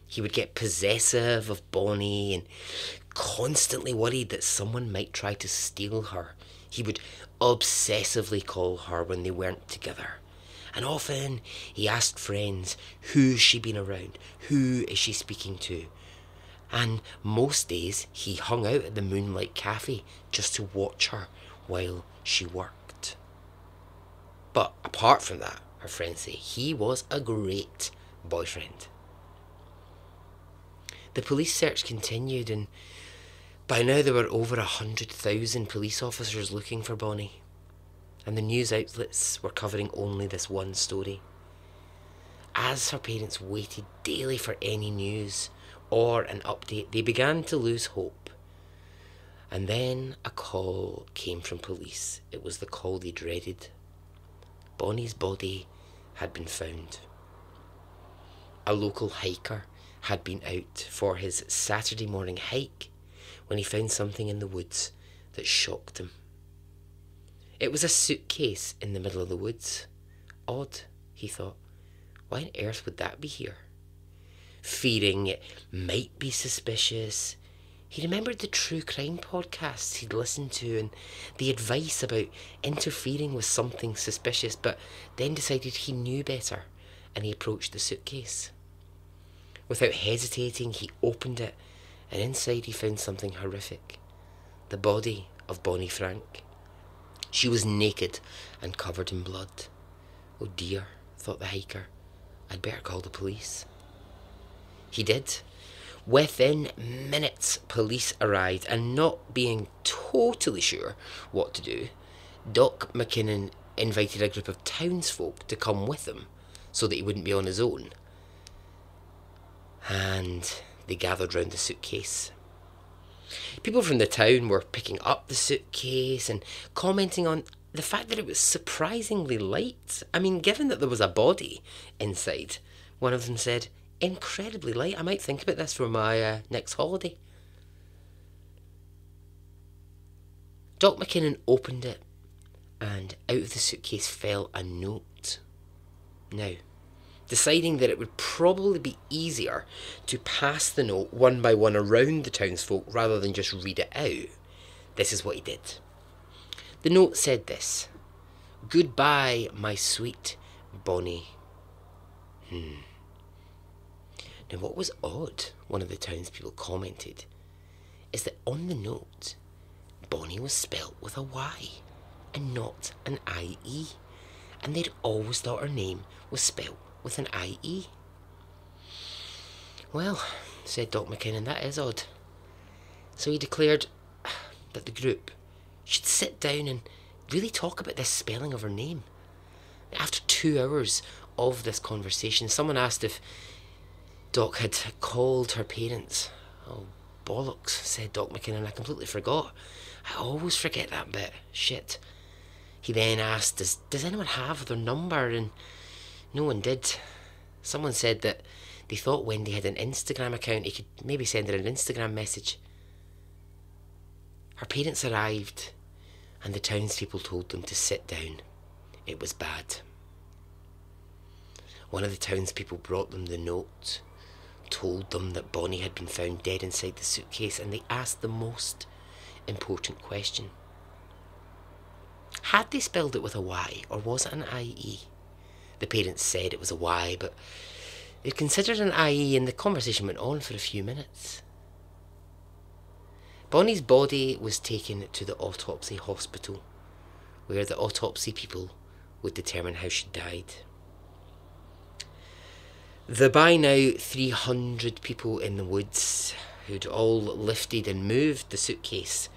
Speaker 1: He would get possessive of Bonnie and constantly worried that someone might try to steal her. He would obsessively call her when they weren't together. And often he asked friends, who's she been around? Who is she speaking to? And most days he hung out at the Moonlight Cafe just to watch her while she worked. But apart from that, her friends say, he was a great boyfriend. The police search continued, and by now there were over 100,000 police officers looking for Bonnie, and the news outlets were covering only this one story. As her parents waited daily for any news or an update, they began to lose hope. And then a call came from police. It was the call they dreaded. Bonnie's body had been found. A local hiker had been out for his Saturday morning hike when he found something in the woods that shocked him. It was a suitcase in the middle of the woods. Odd, he thought. Why on earth would that be here? Fearing it might be suspicious, he remembered the true crime podcasts he'd listened to and the advice about interfering with something suspicious, but then decided he knew better and he approached the suitcase. Without hesitating, he opened it, and inside he found something horrific. The body of Bonnie Frank. She was naked and covered in blood. Oh dear, thought the hiker. I'd better call the police. He did. Within minutes, police arrived, and not being totally sure what to do, Doc McKinnon invited a group of townsfolk to come with him so that he wouldn't be on his own. And they gathered round the suitcase. People from the town were picking up the suitcase and commenting on the fact that it was surprisingly light. I mean, given that there was a body inside, one of them said, "Incredibly light. I might think about this for my next holiday." Doc McKinnon opened it, and out of the suitcase fell a note. Now, deciding that it would probably be easier to pass the note one by one around the townsfolk rather than just read it out, this is what he did. The note said this: "Goodbye, my sweet Bonnie." Now, what was odd, one of the townspeople commented, is that on the note, Bonnie was spelt with a Y and not an I-E. And they'd always thought her name was spelt with an I-E. "Well," said Doc McKinnon, "that is odd." So he declared that the group should sit down and really talk about this spelling of her name. After 2 hours of this conversation, someone asked if Doc had called her parents. "Oh, bollocks," said Doc McKinnon, "I completely forgot. I always forget that bit. Shit." He then asked, does anyone have their number? And no one did. Someone said that they thought Wendy had an Instagram account. He could maybe send her an Instagram message. Her parents arrived, and the townspeople told them to sit down. It was bad. One of the townspeople brought them the note, told them that Bonnie had been found dead inside the suitcase, and they asked the most important question. Had they spelled it with a Y, or was it an IE? The parents said it was a Y, but they considered an IE, and the conversation went on for a few minutes. Bonnie's body was taken to the autopsy hospital, where the autopsy people would determine how she died. The by now 300 people in the woods, who'd all lifted and moved the suitcase,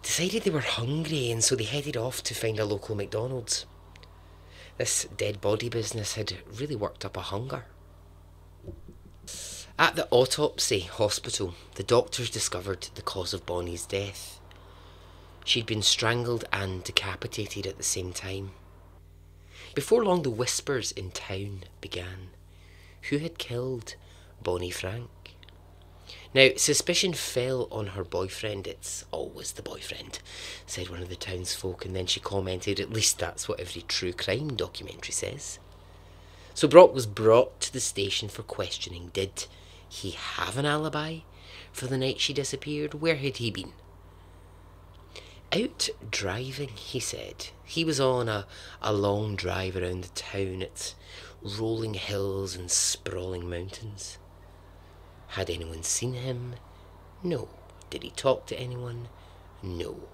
Speaker 1: decided they were hungry, and so they headed off to find a local McDonald's. This dead body business had really worked up a hunger. At the autopsy hospital, the doctors discovered the cause of Bonnie's death. She'd been strangled and decapitated at the same time. Before long, the whispers in town began. Who had killed Bonnie Frank? Now, suspicion fell on her boyfriend. "It's always the boyfriend," said one of the townsfolk, and then she commented, "At least that's what every true crime documentary says." So Brock was brought to the station for questioning. Did he have an alibi for the night she disappeared? Where had he been? Out driving, he said. He was on a long drive around the town. It's rolling hills and sprawling mountains. Had anyone seen him? No. Did he talk to anyone? No.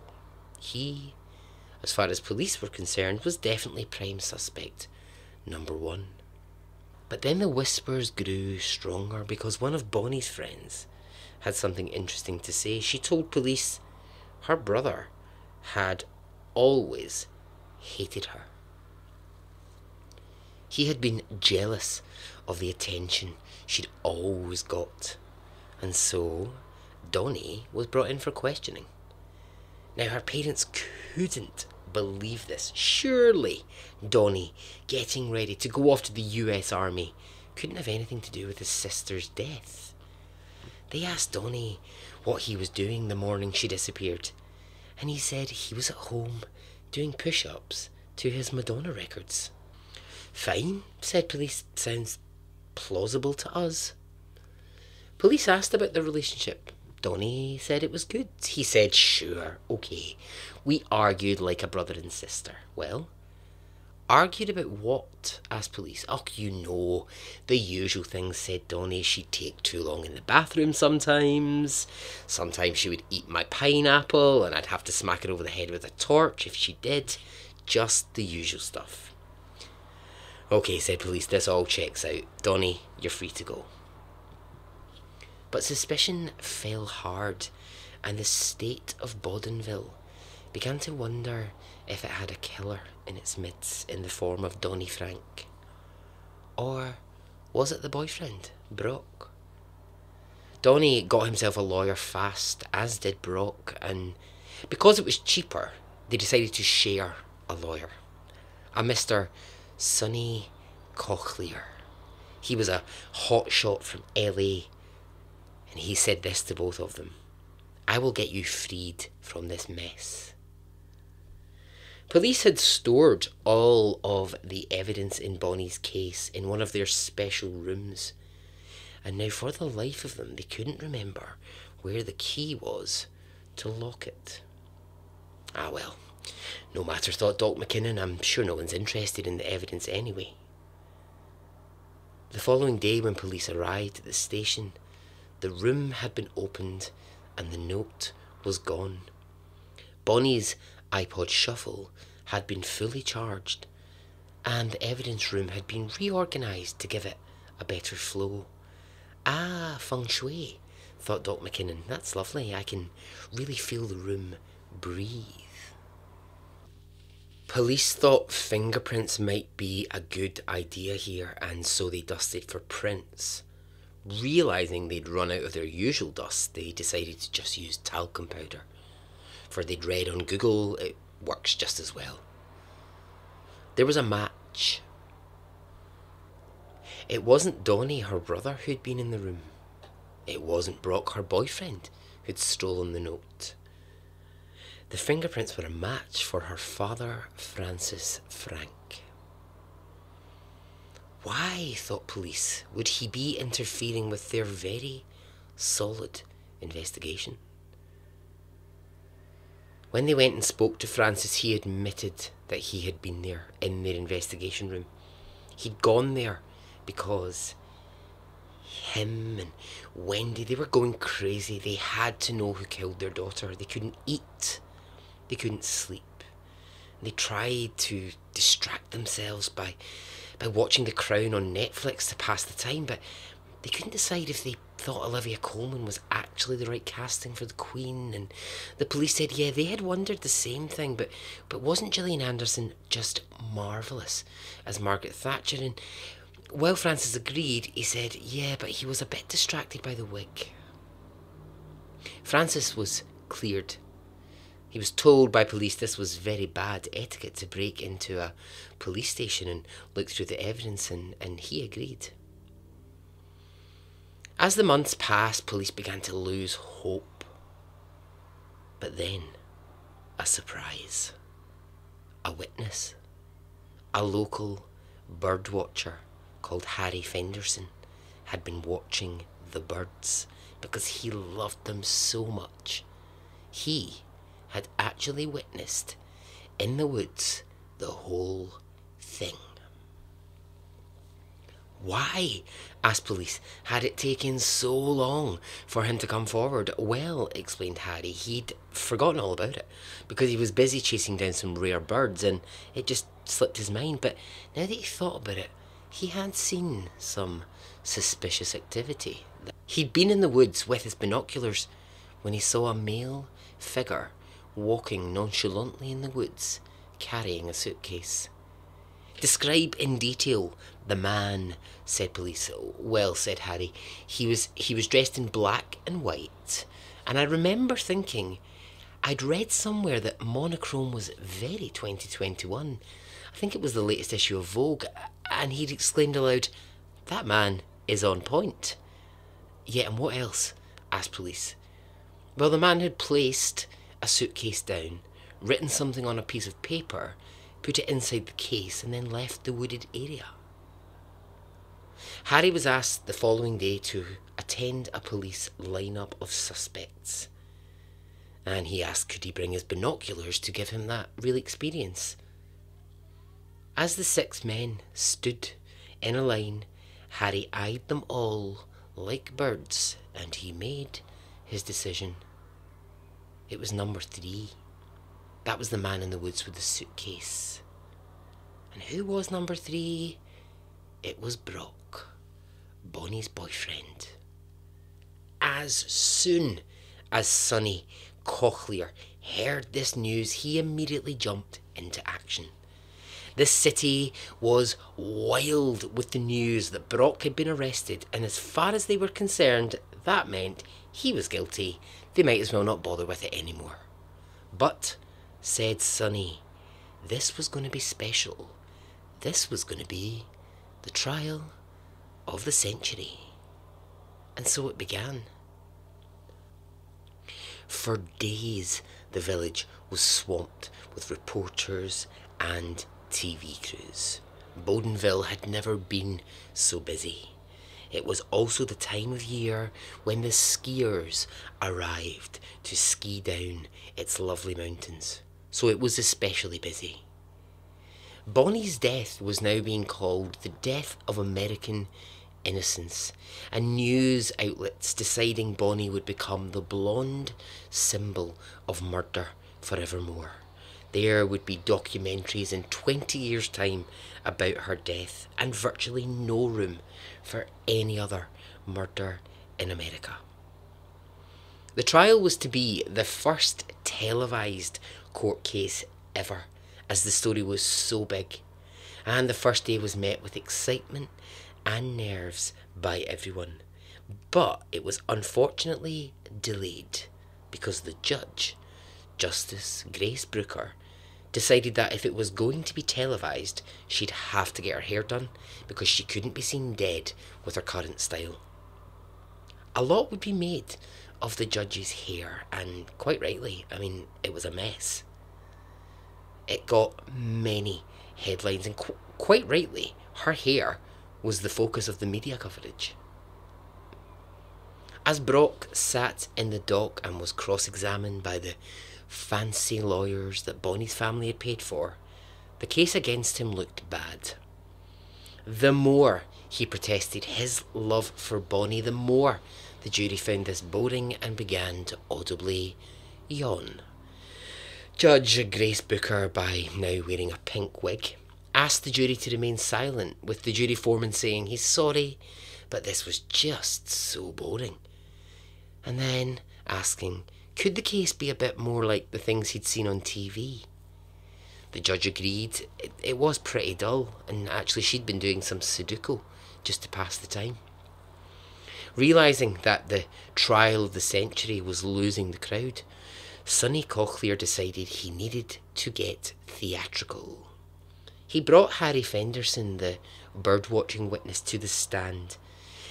Speaker 1: He, as far as police were concerned, was definitely prime suspect number one. But then the whispers grew stronger because one of Bonnie's friends had something interesting to say. She told police her brother had always hated her. He had been jealous of the attention she'd always got, and so Donnie was brought in for questioning. Now, her parents couldn't believe this. Surely Donnie, getting ready to go off to the US Army, couldn't have anything to do with his sister's death. They asked Donnie what he was doing the morning she disappeared, and he said he was at home doing push-ups to his Madonna records. "Fine," said police. "Sounds plausible to us." Police asked about the relationship. Donnie said it was good. He said, "Sure, okay. We argued like a brother and sister." "Well, argued about what?" asked police. "Oh, you know, the usual things," said Donnie. "She'd take too long in the bathroom sometimes. Sometimes she would eat my pineapple and I'd have to smack her over the head with a torch if she did. Just the usual stuff." "Okay," said police, "this all checks out. Donnie, you're free to go." But suspicion fell hard, and the state of Bodenville began to wonder if it had a killer in its midst in the form of Donnie Frank. Or was it the boyfriend, Brock? Donnie got himself a lawyer fast, as did Brock, and because it was cheaper, they decided to share a lawyer. A Mr. Sonny Cochlear. He was a hotshot from LA, and he said this to both of them: "I will get you freed from this mess." Police had stored all of the evidence in Bonnie's case in one of their special rooms, and now for the life of them they couldn't remember where the key was to lock it. Ah well, no matter, thought Doc McKinnon. I'm sure no one's interested in the evidence anyway. The following day, when police arrived at the station, the room had been opened and the note was gone. Bonnie's iPod Shuffle had been fully charged, and the evidence room had been reorganised to give it a better flow. Ah, feng shui, thought Doc McKinnon. That's lovely. I can really feel the room breathe. Police thought fingerprints might be a good idea here, and so they dusted for prints. Realising they'd run out of their usual dust, they decided to just use talcum powder. For they'd read on Google, it works just as well. There was a match. It wasn't Donnie, her brother, who'd been in the room. It wasn't Brock, her boyfriend, who'd stolen the note. The fingerprints were a match for her father, Francis Frank. Why, thought police, would he be interfering with their very solid investigation? When they went and spoke to Francis, he admitted that he had been there in their investigation room. He'd gone there because him and Wendy, they were going crazy. They had to know who killed their daughter. They couldn't eat. They couldn't sleep. They tried to distract themselves by watching The Crown on Netflix to pass the time, but they couldn't decide if they thought Olivia Colman was actually the right casting for the Queen. And the police said, yeah, they had wondered the same thing, but wasn't Gillian Anderson just marvellous as Margaret Thatcher? And while Francis agreed, he said, yeah, but he was a bit distracted by the wig. Francis was cleared. He was told by police this was very bad etiquette to break into a police station and look through the evidence, and he agreed. As the months passed, police began to lose hope. But then, a surprise. A witness. A local bird watcher called Harry Fenderson had been watching the birds because he loved them so much. He had actually witnessed in the woods the whole thing. Why, asked police, had it taken so long for him to come forward? Well, explained Harry, he'd forgotten all about it because he was busy chasing down some rare birds and it just slipped his mind. But now that he thought about it, he had seen some suspicious activity. He'd been in the woods with his binoculars when he saw a male figure walking nonchalantly in the woods, carrying a suitcase. Describe in detail the man, said police. Well, said Harry, he was dressed in black and white, and I remember thinking, I'd read somewhere that monochrome was very 2021. I think it was the latest issue of Vogue, and he'd exclaimed aloud, that man is on point. Yeah, and what else? Asked police. Well, the man had placed a suitcase down, written something on a piece of paper, put it inside the case, and then left the wooded area. Harry was asked the following day to attend a police lineup of suspects, and he asked could he bring his binoculars to give him that real experience. As the 6 men stood in a line, Harry eyed them all like birds, and he made his decision. It was number 3. That was the man in the woods with the suitcase. And who was number 3? It was Brock, Bonnie's boyfriend. As soon as Sonny Cochlear heard this news, he immediately jumped into action. The city was wild with the news that Brock had been arrested, and as far as they were concerned, that meant he was guilty. They might as well not bother with it anymore. But, said Sonny, this was going to be special. This was going to be the trial of the century. And so it began. For days, the village was swamped with reporters and TV crews. Bowdenville had never been so busy. It was also the time of year when the skiers arrived to ski down its lovely mountains, so it was especially busy. Bonnie's death was now being called the death of American innocence, and news outlets deciding Bonnie would become the blonde symbol of murder forevermore. There would be documentaries in 20 years' time about her death, and virtually no room for any other murder in America. The trial was to be the first televised court case ever, as the story was so big, and the first day was met with excitement and nerves by everyone. But it was unfortunately delayed because the judge, Justice Grace Brooker, decided that if it was going to be televised, she'd have to get her hair done because she couldn't be seen dead with her current style. A lot would be made of the judge's hair, and quite rightly, it was a mess. It got many headlines, and quite rightly, her hair was the focus of the media coverage. As Brock sat in the dock and was cross-examined by the fancy lawyers that Bonnie's family had paid for, the case against him looked bad. The more he protested his love for Bonnie, the more the jury found this boring and began to audibly yawn. Judge Grace Booker, by now wearing a pink wig, asked the jury to remain silent, with the jury foreman saying he's sorry, but this was just so boring. And then asking, could the case be a bit more like the things he'd seen on TV? The judge agreed it was pretty dull, and actually she'd been doing some Sudoku just to pass the time. Realising that the trial of the century was losing the crowd, Sonny Cochlear decided he needed to get theatrical. He brought Harry Fenderson, the bird-watching witness, to the stand,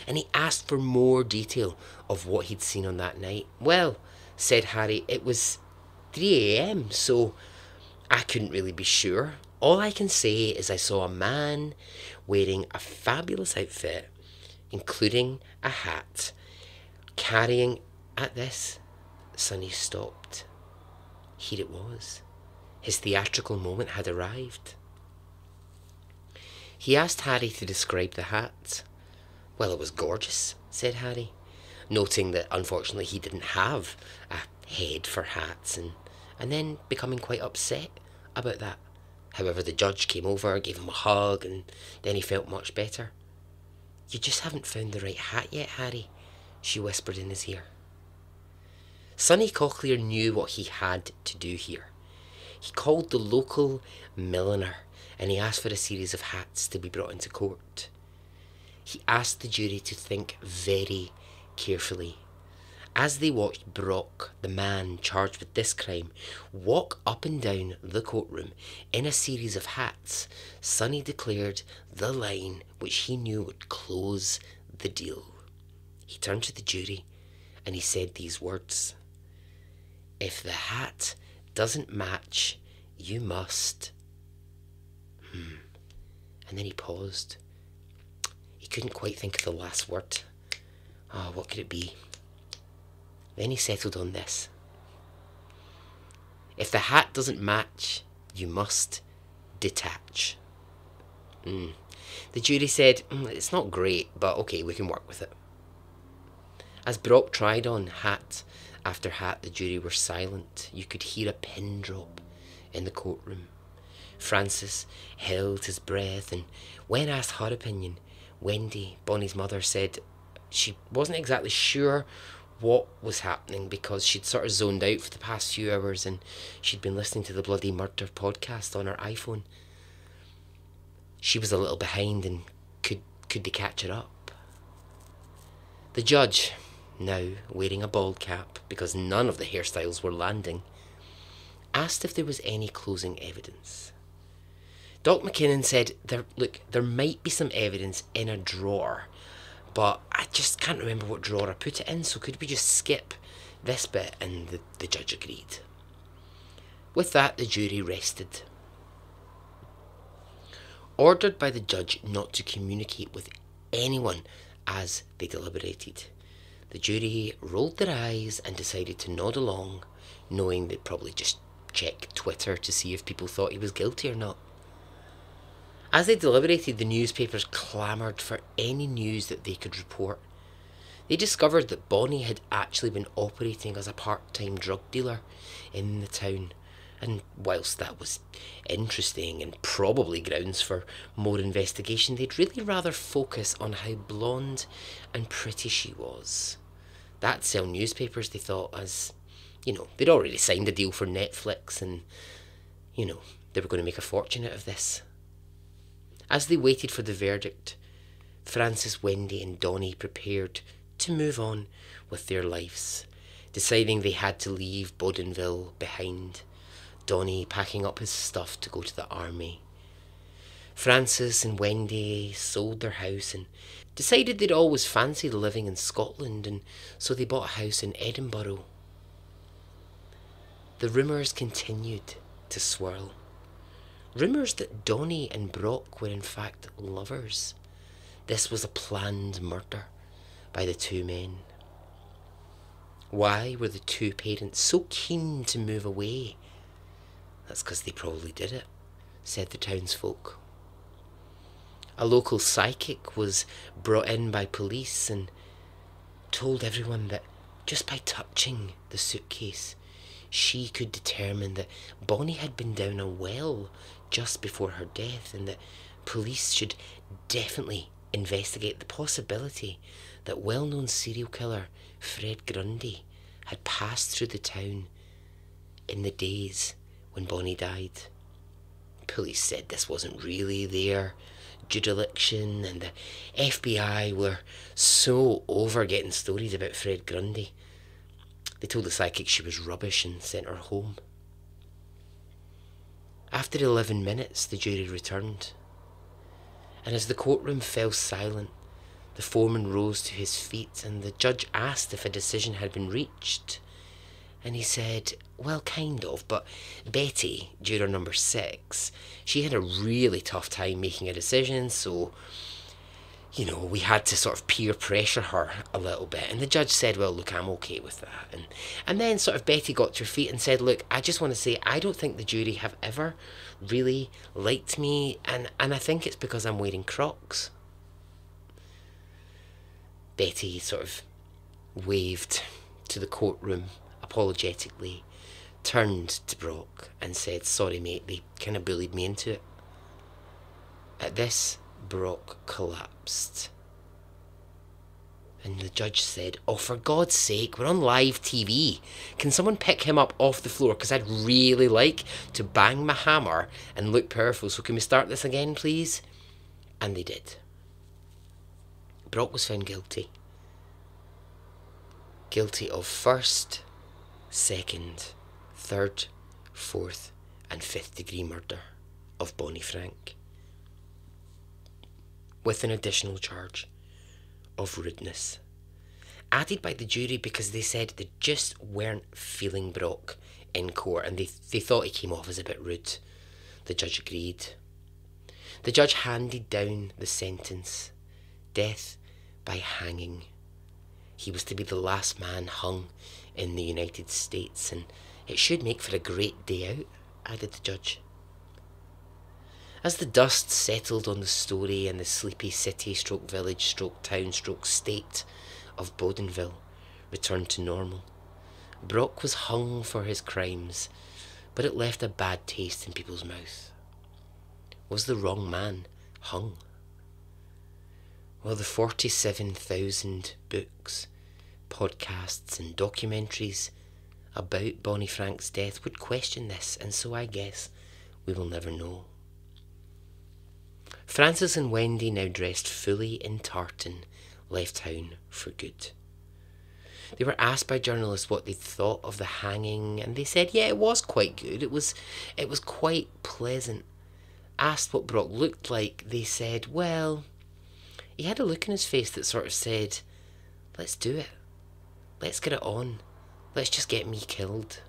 Speaker 1: and he asked for more detail of what he'd seen on that night. Well, said Harry, it was 3 a.m, so I couldn't really be sure. All I can say is I saw a man wearing a fabulous outfit, including a hat, carrying... At this, Sonny stopped. Here it was. His theatrical moment had arrived. He asked Harry to describe the hat. Well, it was gorgeous, said Harry, noting that unfortunately he didn't have a head for hats, and then becoming quite upset about that. However, the judge came over, gave him a hug, and then he felt much better. You just haven't found the right hat yet, Harry, she whispered in his ear. Sonny Cochlear knew what he had to do here. He called the local milliner and he asked for a series of hats to be brought into court. He asked the jury to think very carefully. As they watched Brock, the man charged with this crime, walk up and down the courtroom in a series of hats, Sonny declared the line which he knew would close the deal. He turned to the jury and he said these words: "If the hat doesn't match, you must..." And then he paused. He couldn't quite think of the last word. What could it be? Then he settled on this: "If the hat doesn't match, you must detach." The jury said, "It's not great, but okay, we can work with it." As Brock tried on hat after hat, the jury were silent. You could hear a pin drop in the courtroom. Francis held his breath, and when asked her opinion, Wendy, Bonnie's mother, said she wasn't exactly sure what was happening because she'd sort of zoned out for the past few hours and she'd been listening to the Bloody Murder podcast on her iPhone. She was a little behind, and could they catch her up? The judge, now wearing a bald cap because none of the hairstyles were landing, asked if there was any closing evidence. Doc McKinnon said, there might be some evidence in a drawer, but I just can't remember what drawer I put it in, so could we just skip this bit? And the judge agreed. With that, the jury rested. Ordered by the judge not to communicate with anyone as they deliberated, the jury rolled their eyes and decided to nod along, knowing they'd probably just check Twitter to see if people thought he was guilty or not. As they deliberated, the newspapers clamoured for any news that they could report. They discovered that Bonnie had actually been operating as a part-time drug dealer in the town, and whilst that was interesting and probably grounds for more investigation, they'd really rather focus on how blonde and pretty she was. That'd sell newspapers, they thought, as, they'd already signed a deal for Netflix and, they were going to make a fortune out of this. As they waited for the verdict, Francis, Wendy and Donnie prepared to move on with their lives, deciding they had to leave Bodenville behind, Donnie packing up his stuff to go to the army. Francis and Wendy sold their house and decided they'd always fancied living in Scotland, and so they bought a house in Edinburgh. The rumours continued to swirl. Rumours that Donnie and Brock were in fact lovers. This was a planned murder by the two men. Why were the two parents so keen to move away? That's because they probably did it, said the townsfolk. A local psychic was brought in by police and told everyone that just by touching the suitcase, she could determine that Bonnie had been down a well just before her death, and that police should definitely investigate the possibility that well-known serial killer Fred Grundy had passed through the town in the days when Bonnie died. Police said this wasn't really their jurisdiction, and the FBI were so over getting stories about Fred Grundy. They told the psychic she was rubbish and sent her home. After 11 minutes, the jury returned, and as the courtroom fell silent, the foreman rose to his feet and the judge asked if a decision had been reached. And he said, well, kind of, but Betty, juror number 6, she had a really tough time making a decision, so, we had to sort of peer pressure her a little bit. And the judge said, well, look, I'm okay with that. And then sort of Betty got to her feet and said, look, I just want to say, I don't think the jury have ever really liked me, and I think it's because I'm wearing Crocs. Betty sort of waved to the courtroom apologetically, turned to Brock and said, sorry mate, they kind of bullied me into it. At this, Brock collapsed. And the judge said, oh, for God's sake, we're on live TV. Can someone pick him up off the floor? Because I'd really like to bang my hammer and look powerful. So can we start this again, please? And they did. Brock was found guilty. Guilty of first, second, third, fourth, and fifth degree murder of Bonnie Frank, with an additional charge of rudeness, added by the jury because they said they just weren't feeling Brock in court and they thought he came off as a bit rude. The judge agreed. The judge handed down the sentence, death by hanging. He was to be the last man hung in the United States, and it should make for a great day out, added the judge. As the dust settled on the story and the sleepy city stroke village stroke town stroke state of Bodenville returned to normal, Brock was hung for his crimes, but it left a bad taste in people's mouth. Was the wrong man hung? Well, the 47,000 books, podcasts and documentaries about Bonnie Frank's death would question this, and so I guess we will never know. Francis and Wendy, now dressed fully in tartan, left town for good. They were asked by journalists what they thought of the hanging, and they said, yeah, it was quite good. It was quite pleasant. Asked what Brock looked like, they said, well, he had a look in his face that sort of said, let's do it. Let's get it on. Let's just get me killed.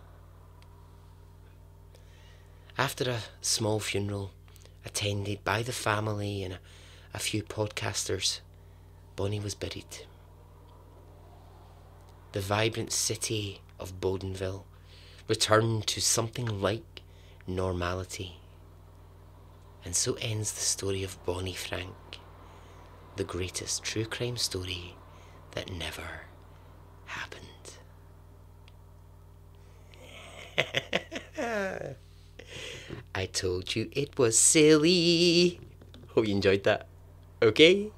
Speaker 1: After a small funeral attended by the family and a few podcasters, Bonnie was buried. The vibrant city of Bodenville returned to something like normality. And so ends the story of Bonnie Frank, the greatest true crime story that never happened. I told you it was silly. Hope you enjoyed that. Okay?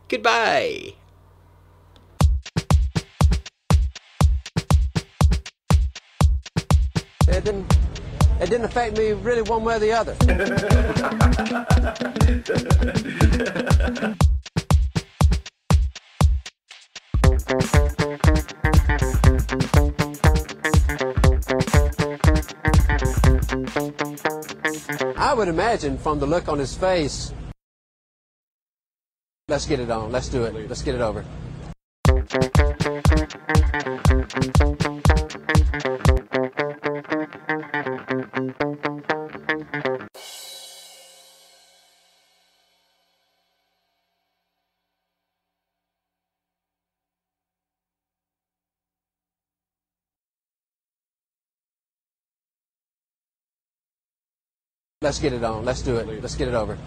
Speaker 1: Goodbye.
Speaker 2: It didn't affect me really one way or the other. I would imagine from the look on his face, let's get it on, let's do it, let's get it over. Let's get it on. Let's do it. Let's get it over.